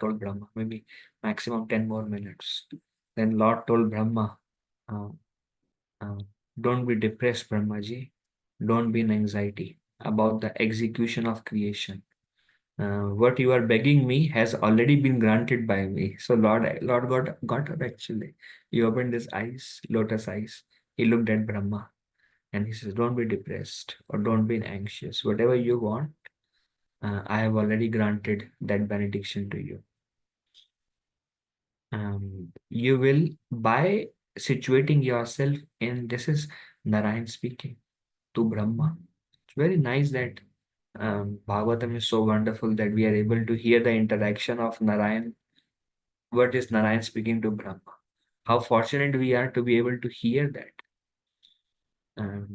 told Brahma, maybe maximum 10 more minutes. Then Lord told Brahma, uh, uh, don't be depressed, Brahmaji. Don't be in anxiety about the execution of creation. What you are begging me has already been granted by me. So Lord got up actually. He opened his eyes, lotus eyes. He looked at Brahma and he says, don't be depressed or don't be anxious. Whatever you want, I have already granted that benediction to you. You will, by situating yourself in, this is Narayan speaking to Brahma. It's very nice that Bhagavatam is so wonderful that we are able to hear the interaction of Narayan. What is Narayan speaking to Brahma? How fortunate we are to be able to hear that.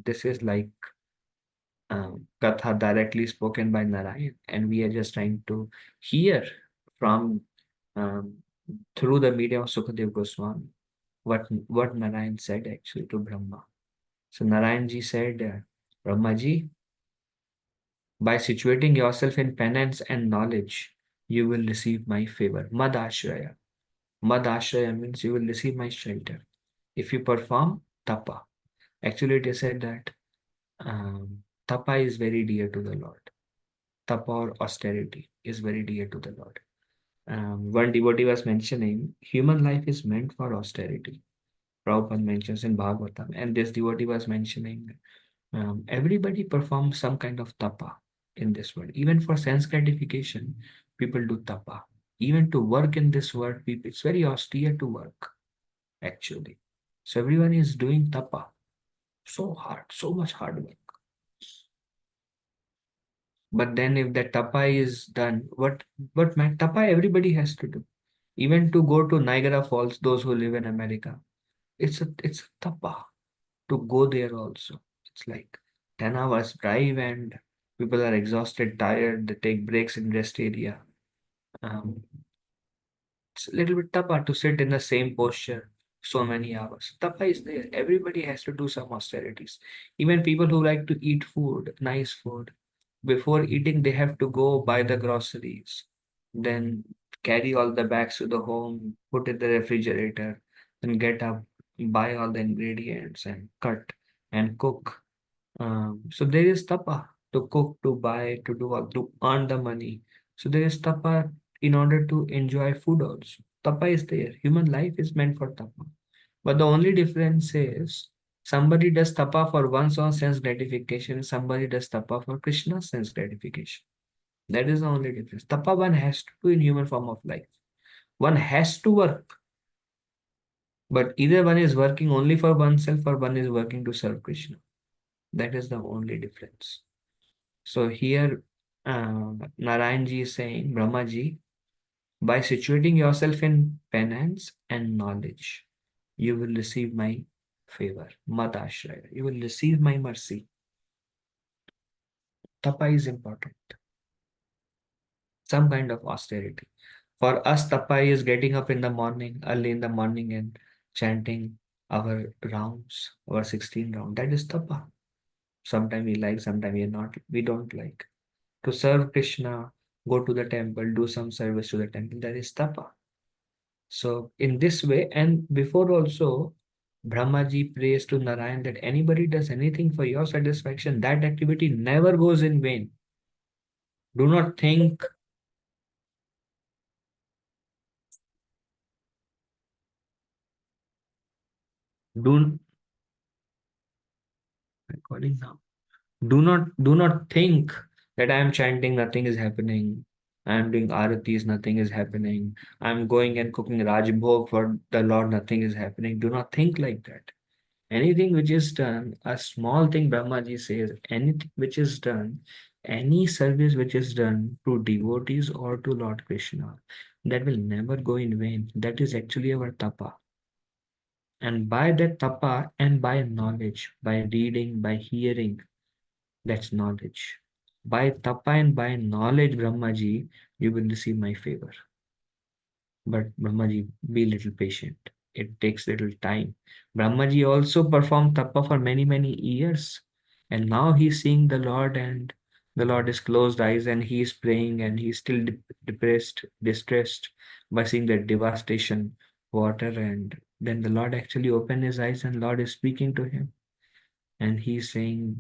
This is like Katha directly spoken by Narayan, and we are just trying to hear from um, through the medium of Sukadev Goswami what Narayan said actually to Brahma. So Narayan ji said, Brahma ji, by situating yourself in penance and knowledge, you will receive my favor. Mad Ashraya. Mad Ashraya means you will receive my shelter. If you perform tapa. Actually, it is said that tapa is very dear to the Lord. Tapa or austerity is very dear to the Lord. One devotee was mentioning, human life is meant for austerity. Prabhupada mentions in Bhagavatam, and this devotee was mentioning, everybody performs some kind of tapa in this world. Even for sense gratification, people do tapa. Even to work in this world, it's very austere to work, actually. So everyone is doing tapa. So hard, so much hard work. But then if the tapa is done, what tapa everybody has to do. Even to go to Niagara Falls, those who live in America, it's a tapa to go there also. It's like 10 hours drive and people are exhausted, tired, they take breaks in rest area. It's a little bit tapa to sit in the same posture so many hours. Tapa is there. Everybody has to do some austerities. Even people who like to eat food, nice food, before eating, they have to go buy the groceries, then carry all the bags to the home, put in the refrigerator, then get up, buy all the ingredients and cut and cook. So there is tapa to cook, to buy, to do all, to earn the money. So there is tapa in order to enjoy food also. Tapa is there. Human life is meant for tapa. But the only difference is somebody does tapa for one's own sense gratification, somebody does tapa for Krishna's sense gratification. That is the only difference. Tapa one has to do in human form of life. One has to work. But either one is working only for oneself or one is working to serve Krishna. That is the only difference. So here Narayanji is saying, Brahmaji, by situating yourself in penance and knowledge, you will receive my favor, Madashraya. You will receive my mercy. Tapa is important. Some kind of austerity. For us, tapa is getting up in the morning, early in the morning and chanting our rounds, our 16 round. That is tapa. Sometimes we like, sometimes we don't like. To serve Krishna, go to the temple, do some service to the temple. That is tapa. So in this way, and before also, Brahmaji prays to Narayan that anybody does anything for your satisfaction, that activity never goes in vain. Do not think. Do recording now. Do not think that I am chanting, nothing is happening. I am doing aratis, nothing is happening. I am going and cooking Rajbhog for the Lord, nothing is happening. Do not think like that. Anything which is done, a small thing Brahmaji says, anything which is done, any service which is done to devotees or to Lord Krishna, that will never go in vain. That is actually our tapa. And by that tapa and by knowledge, by reading, by hearing, that's knowledge. By tapa and by knowledge, Brahmaji, you will receive my favor. But Brahmaji, be little patient. It takes little time. Brahmaji also performed tapa for many, many years. And now he's seeing the Lord, and the Lord is closed eyes and he is praying, and he's still depressed, distressed by seeing that devastation, water. And then the Lord actually opened his eyes and Lord is speaking to him. And he's saying,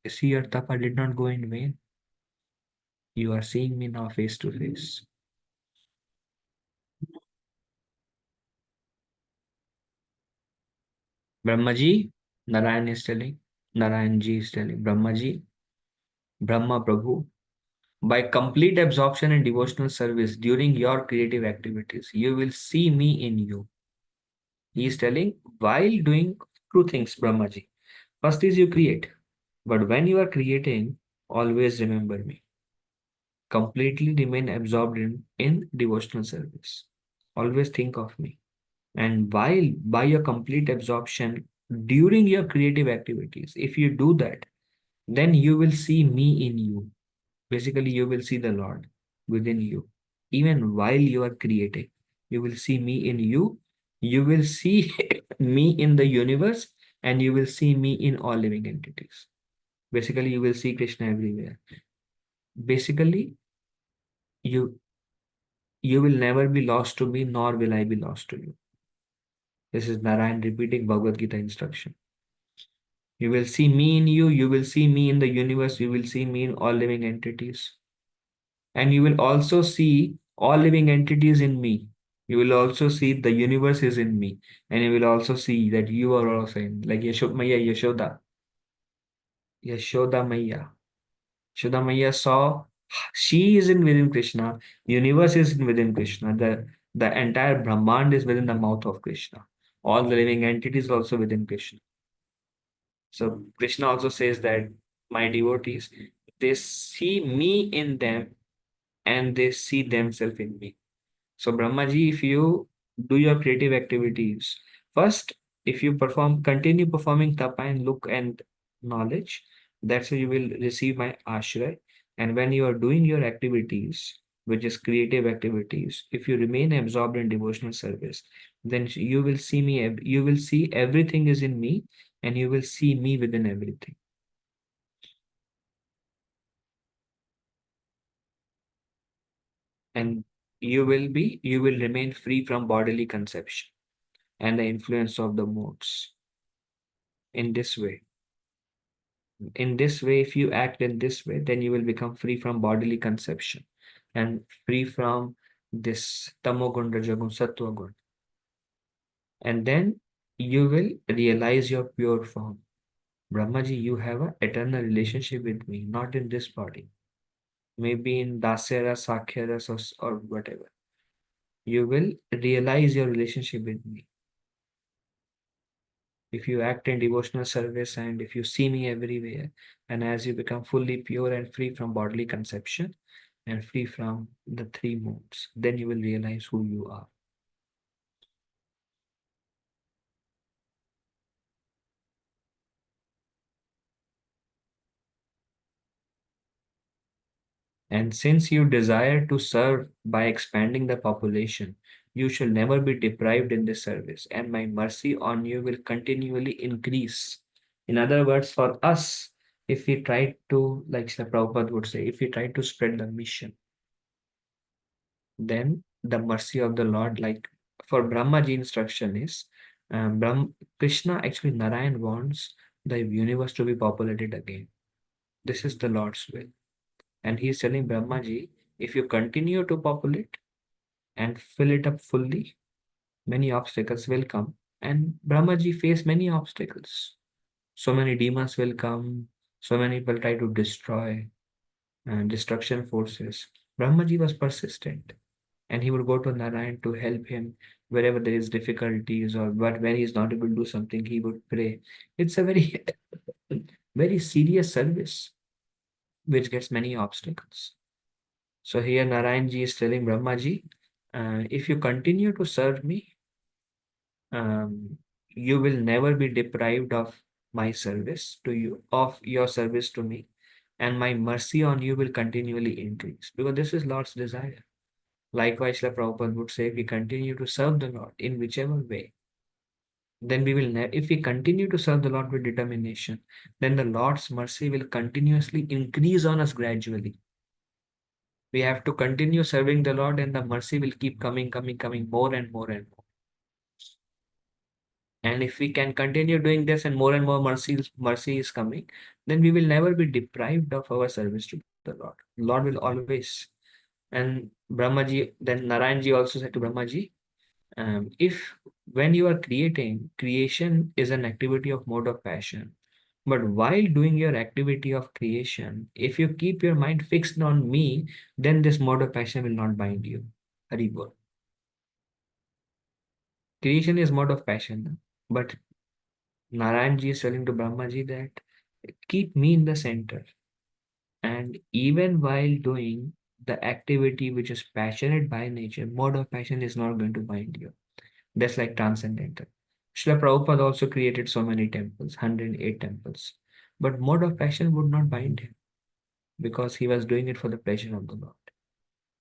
see, your tapa did not go in vain. You are seeing me now face to face. Brahmaji, Narayan is telling, Narayanji is telling, Brahmaji, Brahma Prabhu, by complete absorption in devotional service during your creative activities, you will see me in you. He is telling, while doing two things, Brahmaji. First is you create, but when you are creating, always remember me. Completely remain absorbed in devotional service. Always think of me. And while by your complete absorption during your creative activities, if you do that, then you will see me in you. Basically, you will see the Lord within you. Even while you are creating, you will see me in you. You will see me in the universe, and you will see me in all living entities. Basically, you will see Krishna everywhere. Basically, you you will never be lost to me, nor will I be lost to you. This is Narayan repeating Bhagavad Gita instruction. You will see me in you will see me in the universe, you will see me in all living entities. And you will also see all living entities in me. You will also see the universe is in me. And you will also see that you are also in, like Yashoda. Yashoda Maya. Yashoda Maya saw she is in within Krishna. Universe is within Krishna. The entire Brahmand is within the mouth of Krishna. All the living entities are also within Krishna. So Krishna also says that my devotees, they see me in them and they see themselves in me. So Brahmaji, if you do your creative activities, first, if you continue performing tapa and look and knowledge, that's how you will receive my ashray. And when you are doing your activities, which is creative activities, if you remain absorbed in devotional service, then you will see me, you will see everything is in me, and you will see me within everything. And you will remain free from bodily conception and the influence of the modes. In this way, if you act in this way, then you will become free from bodily conception and free from this tamogun, rajagun, sattvagun. And then you will realize your pure form. Brahmaji, you have an eternal relationship with me, not in this body. Maybe in Dasyara, Sakhyara, or whatever. You will realize your relationship with me. If you act in devotional service and if you see me everywhere, and as you become fully pure and free from bodily conception and free from the three modes, then you will realize who you are. And since you desire to serve by expanding the population, you shall never be deprived in this service, and my mercy on you will continually increase. In other words, for us, if we try to, like Srila Prabhupada would say, if we try to spread the mission, then the mercy of the Lord, like for Brahmaji instruction is, Krishna, actually Narayan wants the universe to be populated again. This is the Lord's will. And he is telling Brahmaji, if you continue to populate and fill it up fully, many obstacles will come. And Brahmaji faced many obstacles. So many demons will come, so many people try to destroy, destruction forces. Brahmaji was persistent, and he would go to Narayan to help him wherever there is difficulties, or but when he's not able to do something, he would pray. It's a very, very serious service which gets many obstacles. So here Narayanji is telling Brahmaji, if you continue to serve me, you will never be deprived of my service to you, of your service to me, and my mercy on you will continually increase, because this is Lord's desire. Likewise, Srila Prabhupada would say, if we continue to serve the Lord in whichever way, then we will never, if we continue to serve the Lord with determination, then the Lord's mercy will continuously increase on us gradually. We have to continue serving the Lord, and the mercy will keep coming more and more and more. And if we can continue doing this and more mercy is coming, then we will never be deprived of our service to the Lord. Lord will always. And Brahmaji, then Narayanji also said to Brahmaji, if when you are creating, creation is an activity of mode of passion. But while doing your activity of creation, if you keep your mind fixed on me, then this mode of passion will not bind you. Hari Bol. Creation is mode of passion, but Narayanji is telling to Brahmaji that keep me in the center. And even while doing the activity which is passionate by nature, mode of passion is not going to bind you. That's like transcendental. Srila Prabhupada also created so many temples, 108 temples. But mode of passion would not bind him because he was doing it for the pleasure of the Lord.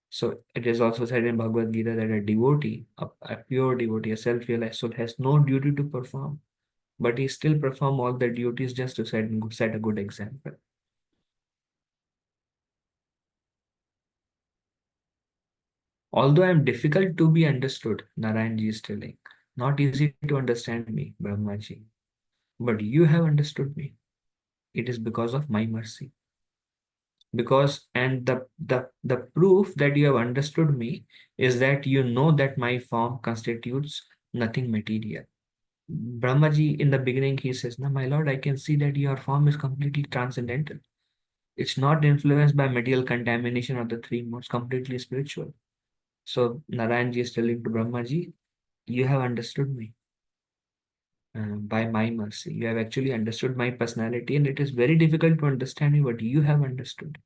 So it is also said in Bhagavad Gita that a devotee, a pure devotee, a self-realized soul has no duty to perform, but he still perform all the duties just to set a good example. Although I am difficult to be understood, Narayanji is telling, not easy to understand me, Brahmaji, but you have understood me. It is because of my mercy. Because, and the proof that you have understood me is that you know that my form constitutes nothing material. Brahmaji, in the beginning, he says, "No, my lord, I can see that your form is completely transcendental. It's not influenced by material contamination or the three modes, completely spiritual." So Narayanji is telling to Brahmaji, you have understood me by my mercy. You have actually understood my personality, and it is very difficult to understand me, but you have understood.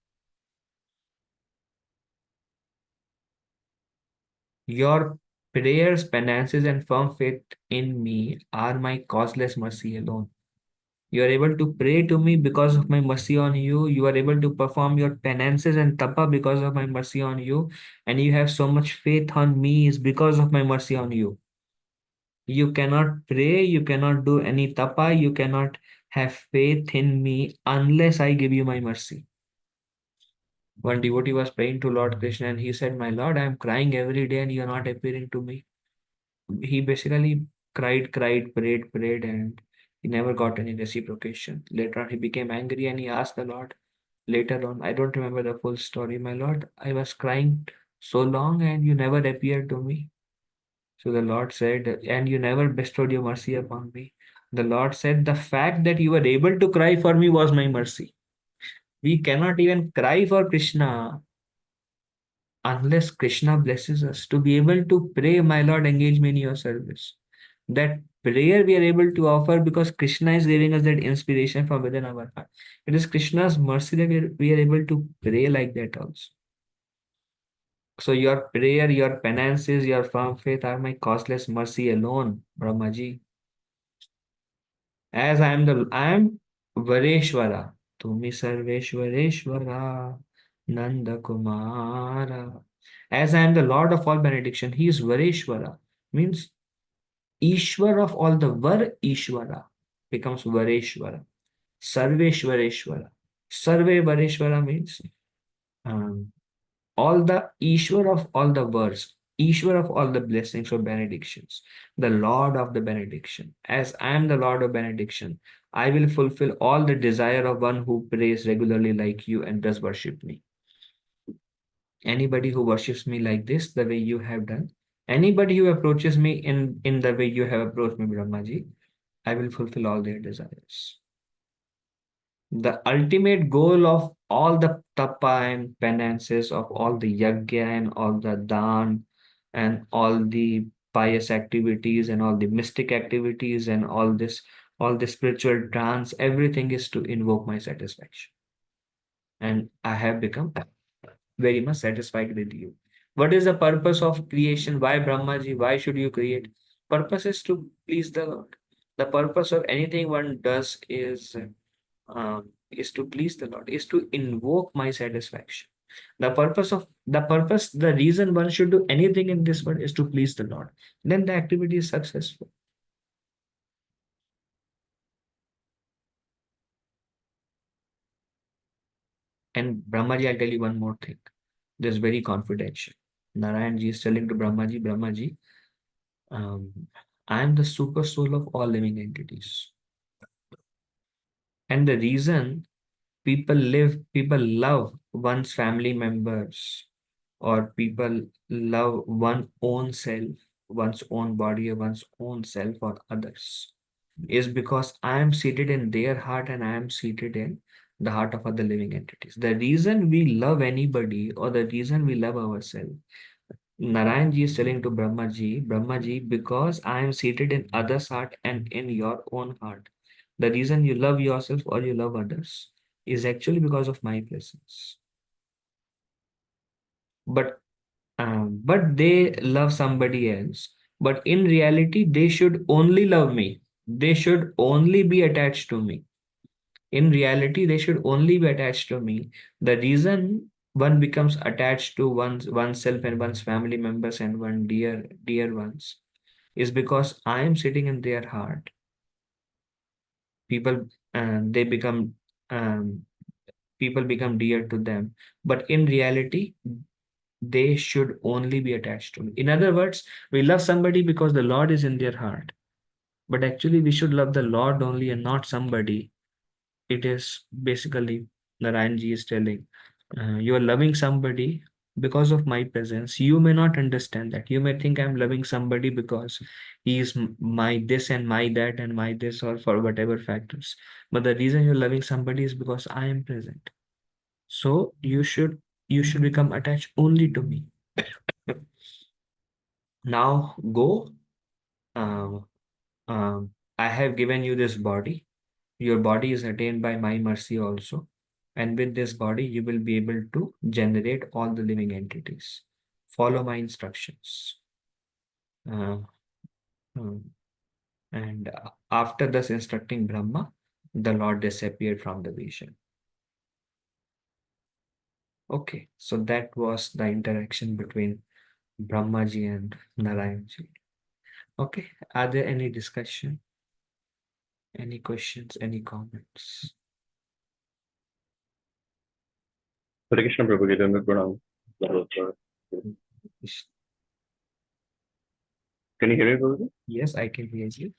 Your prayers, penances, and firm faith in me are my causeless mercy alone. You are able to pray to me because of my mercy on you. You are able to perform your penances and tapa because of my mercy on you. And you have so much faith on me is because of my mercy on you. You cannot pray, you cannot do any tapa, you cannot have faith in me unless I give you my mercy. One devotee was praying to Lord Krishna and he said, my Lord, I am crying every day and you are not appearing to me. He basically cried, prayed, and he never got any reciprocation. Later on, he became angry and he asked the Lord. Later on, I don't remember the full story. My Lord, I was crying so long and you never appeared to me. So the Lord said, and you never bestowed your mercy upon me. The Lord said, the fact that you were able to cry for me was my mercy. We cannot even cry for Krishna unless Krishna blesses us. To be able to pray, my Lord, engage me in your service. That prayer we are able to offer because Krishna is giving us that inspiration from within our heart. It is Krishna's mercy that we are able to pray like that also. So your prayer, your penances, your firm faith are my causeless mercy alone, Brahmaji. As I am Vareshwara, Tumi Sarveshwareshwara, Nanda Kumara. As I am the Lord of all benediction, he is Vareshwara, means Ishwar of all the Var Ishwara becomes Vareshwara. Sarveshwareshwara. Sarve Vareshwara means all the Ishwar of all the Vars. Ishwar of all the blessings or benedictions, the Lord of the benediction. As I am the Lord of benediction, I will fulfill all the desire of one who prays regularly like you and does worship me. Anybody who worships me like this, the way you have done, anybody who approaches me in the way you have approached me, Brahmaji, I will fulfill all their desires. The ultimate goal of all the tapa and penances, of all the yajna and all the dan and all the pious activities and all the mystic activities and all the spiritual trance, everything is to invoke my satisfaction. And I have become very much satisfied with you. What is the purpose of creation? Why Brahmaji? Why should you create? Purpose is to please the Lord. The purpose of anything one does is to please the Lord, is to invoke my satisfaction. The reason one should do anything in this world is to please the Lord. Then the activity is successful. And Brahmaji, I'll tell you one more thing. This is very confidential. Narayanji is telling to Brahmaji, Brahmaji, I am the super soul of all living entities. And the reason people love one's family members, or people love one's own self, one's own body, or one's own self, or others, is because I am seated in their heart and I am seated in the heart of other living entities. The reason we love anybody, or the reason we love ourselves, Narayanji is telling to Brahmaji, Brahmaji, because I am seated in others' heart and in your own heart. The reason you love yourself or you love others is actually because of my presence. But they love somebody else. But in reality, they should only love me. They should only be attached to me. In reality, they should only be attached to me. The reason one becomes attached to oneself and one's family members and one dear ones is because I am sitting in their heart. People they become um, people become dear to them, but in reality, they should only be attached to me. In other words, we love somebody because the Lord is in their heart, but actually we should love the Lord only and not somebody. It is basically Narayanji is telling, you are loving somebody because of my presence. You may not understand that. You may think I'm loving somebody because he is my this and my that and my this, or for whatever factors. But the reason you're loving somebody is because I am present. So you should become attached only to me. Now go. Um, I have given you this body. Your body is attained by my mercy also. And with this body, you will be able to generate all the living entities. Follow my instructions. Uh, um, and after thus instructing Brahma, the Lord disappeared from the vision. Okay, so that was the interaction between Brahmaji and Narayanji. Okay, are there any discussion? Any questions? Any comments? Hare Krishna Prabhu, Gita Pranam. Can you hear me, Prabhu? Yes, I can hear you.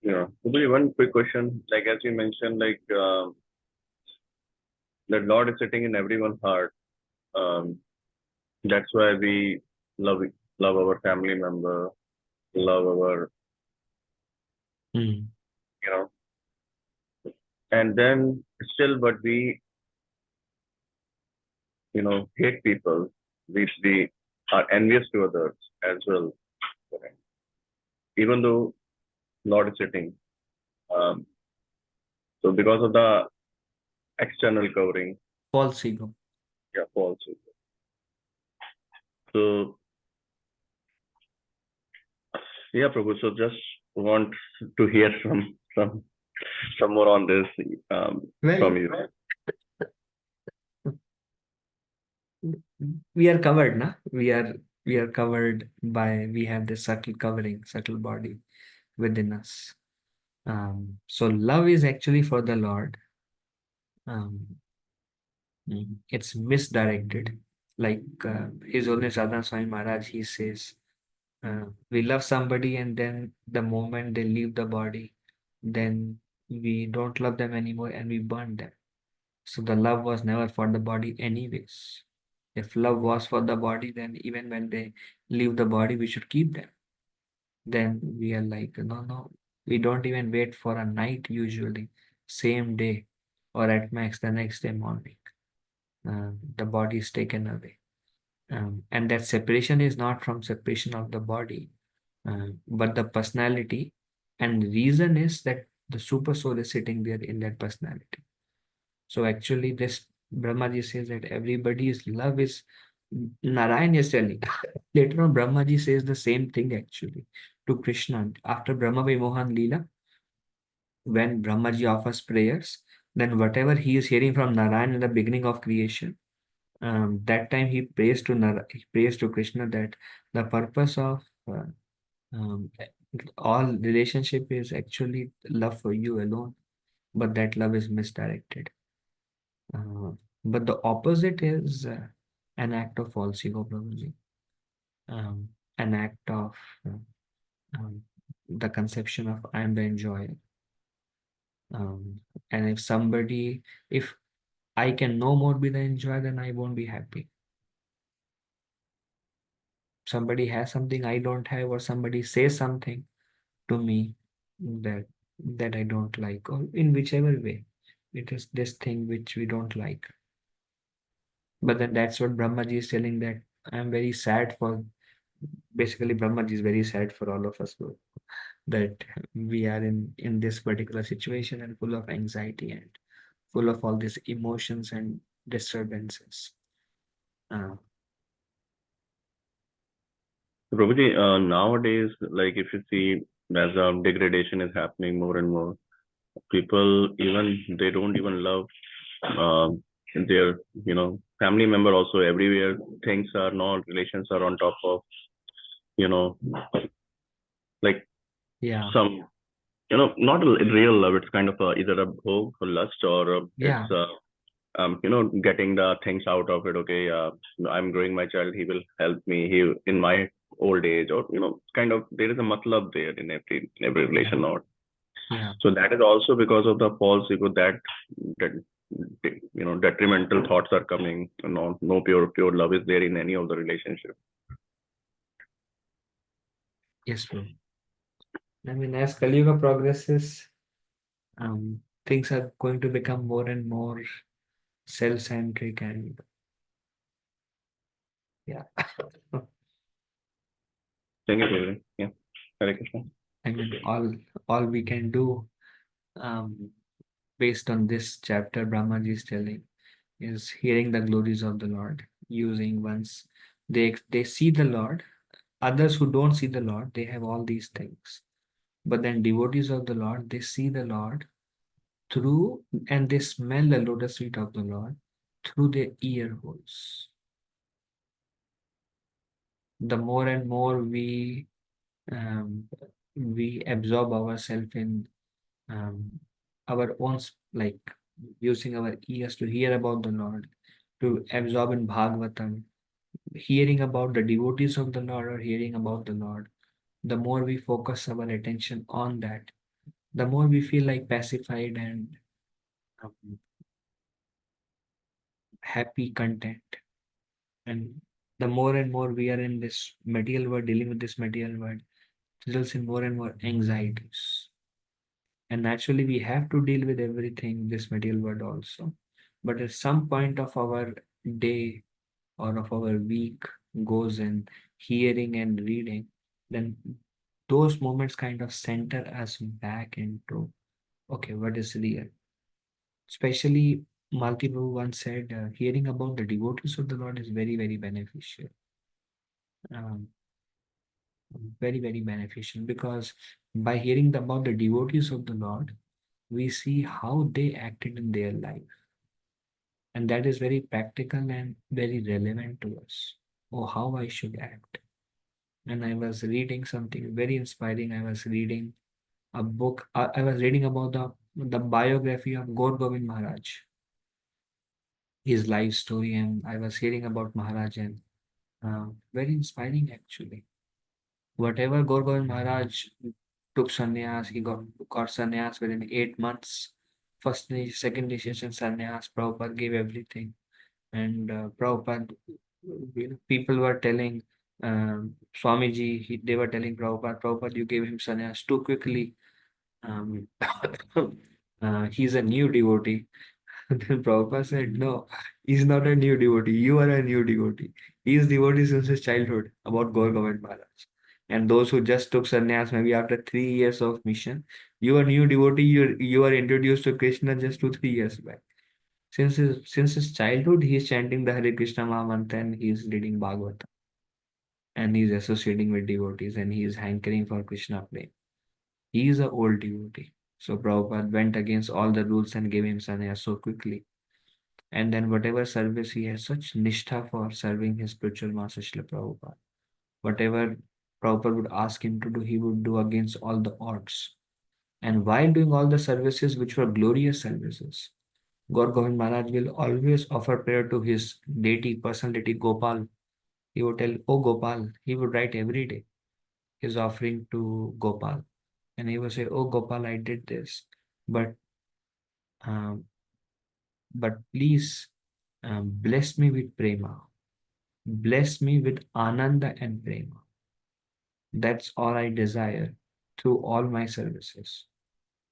Yeah. Prabhu, one quick question. Like as you mentioned, that Lord is sitting in everyone's heart. That's why we love our family member, love our, Hmm. you know, and then still, but we, hate people. We are envious to others as well. Even though Lord is sitting. Um, so because of the external covering, False ego. yeah, false. So yeah, Prabhu. So just want to hear some more on this Well, from you. we are covered, na? We are covered by, we have this subtle covering, subtle body within us. So love is actually for the Lord. It's misdirected. Like His Holiness Radha Swami Maharaj, he says, we love somebody, and then the moment they leave the body, then we don't love them anymore and we burn them. So the love was never for the body, anyways. If love was for the body, then even when they leave the body, we should keep them. Then we are like, no, no, we don't even wait for a night, usually, same day, or at max the next day morning. The body is taken away. And that separation is not from separation of the body, but the personality. And the reason is that the super soul is sitting there in that personality. So actually, this Brahmaji says that everybody's love is Narayan is telling. Later on, Brahmaji says the same thing actually to Krishna after Brahma Vimohan Leela. When Brahmaji offers prayers, then whatever he is hearing from Narayan in the beginning of creation, that time he prays to he prays to Krishna that the purpose of um, all relationship is actually love for you alone, but that love is misdirected. Uh, but the opposite is an act of false ego, Prabhuji. An act of uh, um, the conception of I am the enjoyer. And if I can no more be the enjoyer, then I won't be happy. Somebody has something I don't have, or somebody says something to me that I don't like, or in whichever way, it is this thing which we don't like. But then that's what Brahmaji is telling, that I'm very sad for. Basically, Brahmaji is very sad for all of us, that we are in this particular situation and full of anxiety and full of all these emotions and disturbances. Prabhuji, nowadays, like if you see, as degradation is happening more and more, people even they don't even love their family member also everywhere. Things are not relations are on top of you know like Yeah, some not a real love. It's kind of either a bhog or lust, or yeah, it's getting the things out of it. Okay, I'm growing my child, he will help me, he in my old age, or kind of there is a matlab there in every yeah, relation. Or yeah. so that is also because of the false ego, that detrimental thoughts are coming. No pure love is there in any of the relationship. Yes, bro. I mean, as Kali Yuga progresses, things are going to become more and more self-centric, and yeah. Thank you, Prabhuji. Yeah, Hare Krishna. I mean, all we can do, um, based on this chapter Brahmaji is telling, is hearing the glories of the Lord, using once they see the Lord. Others who don't see the Lord, they have all these things. But then devotees of the Lord, they see the Lord through, and they smell the lotus feet of the Lord through their ear holes. The more and more um, we absorb ourselves in our own, like using our ears to hear about the Lord, to absorb in Bhagavatam, hearing about the devotees of the Lord or hearing about the Lord, the more we focus our attention on that, the more we feel like pacified and um, happy, content. And the more and more we are in this material world, dealing with this material world, results in more and more anxieties. And naturally, we have to deal with everything, this material world also. But at some point of our day or of our week goes in hearing and reading, then those moments kind of center us back into, okay, what is real? Especially Malti Prabhu once said, hearing about the devotees of the Lord is very, very beneficial. Um, Very, very beneficial, because by hearing about the devotees of the Lord, we see how they acted in their life. And that is very practical and very relevant to us. Oh, how I should act. And I was reading something very inspiring. I was reading a book. I was reading about the biography of Gaur Govind Maharaj. his life story, and I was hearing about Maharaj, and very inspiring actually. Whatever Gaur Govind Maharaj took sannyas, he got sannyas within 8 months. First, second initiation sannyas, Prabhupada gave everything. And Prabhupada, people were telling Swamiji, they were telling Prabhupada, you gave him sannyas too quickly. Um, he's a new devotee. Then Prabhupada said, no, he's not a new devotee. You are a new devotee. He is devotee since his childhood, about Gaur Govind Maharaj. And those who just took sannyas maybe after 3 years of mission, you are new devotee, you are introduced to Krishna just 2-3 years back. Since his childhood, he is chanting the Hare Krishna Mahamantra, and he is reading Bhagavatam. And he is associating with devotees, and he is hankering for Krishna play. He is an old devotee. So Prabhupada went against all the rules and gave him sannyas so quickly. And then whatever service, he has such nishtha for serving his spiritual master Srila Prabhupada. Whatever Prabhupada would ask him to do, he would do against all the odds. And while doing all the services, which were glorious services, Gaur Govind Maharaj will always offer prayer to his deity, personal deity Gopal. He would tell, oh Gopal, he would write every day his offering to Gopal. And he would say, oh Gopal, I did this. But um, please bless me with prema. Bless me with ananda and prema. That's all I desire through all my services,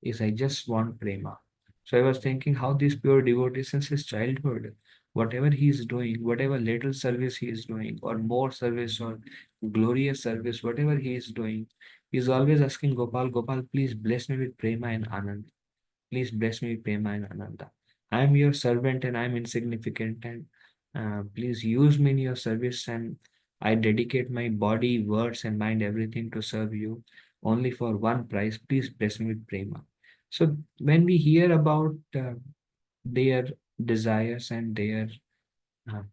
is I just want prema. So I was thinking how this pure devotee since his childhood, whatever he is doing, whatever little service he is doing, or more service or glorious service, whatever he is doing, he is always asking Gopal, Gopal, please bless me with prema and ananda. Please bless me with prema and ananda. I am your servant and I am insignificant, and please use me in your service, and I dedicate my body, words, and mind, everything to serve you only for one price. Please bless me with prema. So when we hear about their desires and their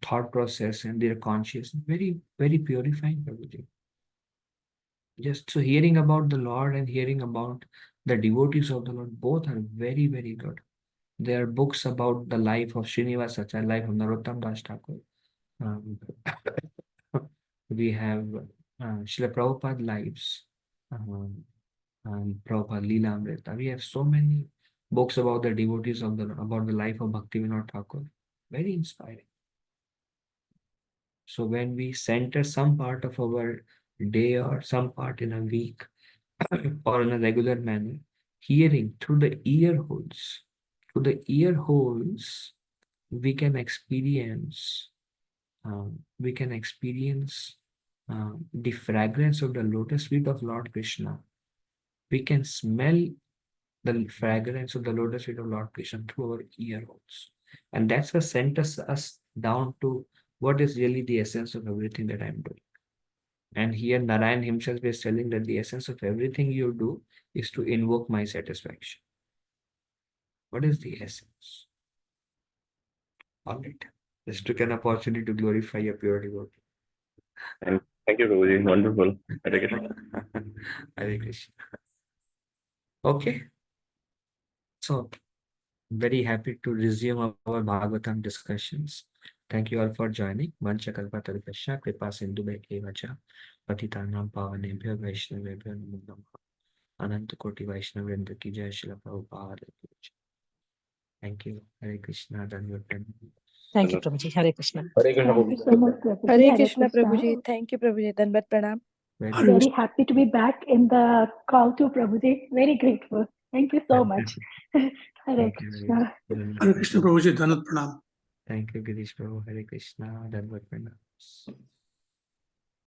thought process and their consciousness, very, very purifying, Prabhuji. Just so hearing about the Lord and hearing about the devotees of the Lord, both are very, very good. There are books about the life of Srinivasacharya, life of Narottam Das Thakur. Um, we have Srila Prabhupada lives, Prabhupada Leela Amrita. We have so many books about the devotees of about the life of Bhaktivinoda Thakur. Very inspiring. So when we center some part of our day or some part in a week or in a regular manner, hearing through the ear holes, we can experience the fragrance of the lotus feet of Lord Krishna. We can smell the fragrance of the lotus feet of Lord Krishna through our ear holes. And that's what sent us down to what is really the essence of everything that I'm doing. And here Narayan himself is telling that the essence of everything you do is to invoke my satisfaction. What is the essence? All right. Just took an opportunity to glorify your pure devotee. And thank you, Prabhuji. Wonderful. Hare Krishna. Hare Krishna. Okay. So, very happy to resume our Bhagavatam discussions. Thank you all for joining. Vancha kalpatarupasya kripa sindhu bhekeva patitanam pavanebhyo vaishnavebhyo namo namaha. Ananta koti vaishnavendra ki jai Srila Prabhupada ki jai. Thank you. Hare Krishna. Dandavat. Thank you, Prabhuji. Hare Krishna. Hare Krishna, Thank you Prabhuji. so much, Prabhuji. Hare Hare Krishna Krishna. Prabhuji. Thank you Prabhuji. Dandavat pranam. Very happy to be back in the call too, Prabhuji. Very grateful. Thank you so much. Hare Thank you. Krishna. Hare Krishna Prabhuji, Dhanat Pranam. Thank you, Girish Prabhu. Hare Krishna. Dandavat.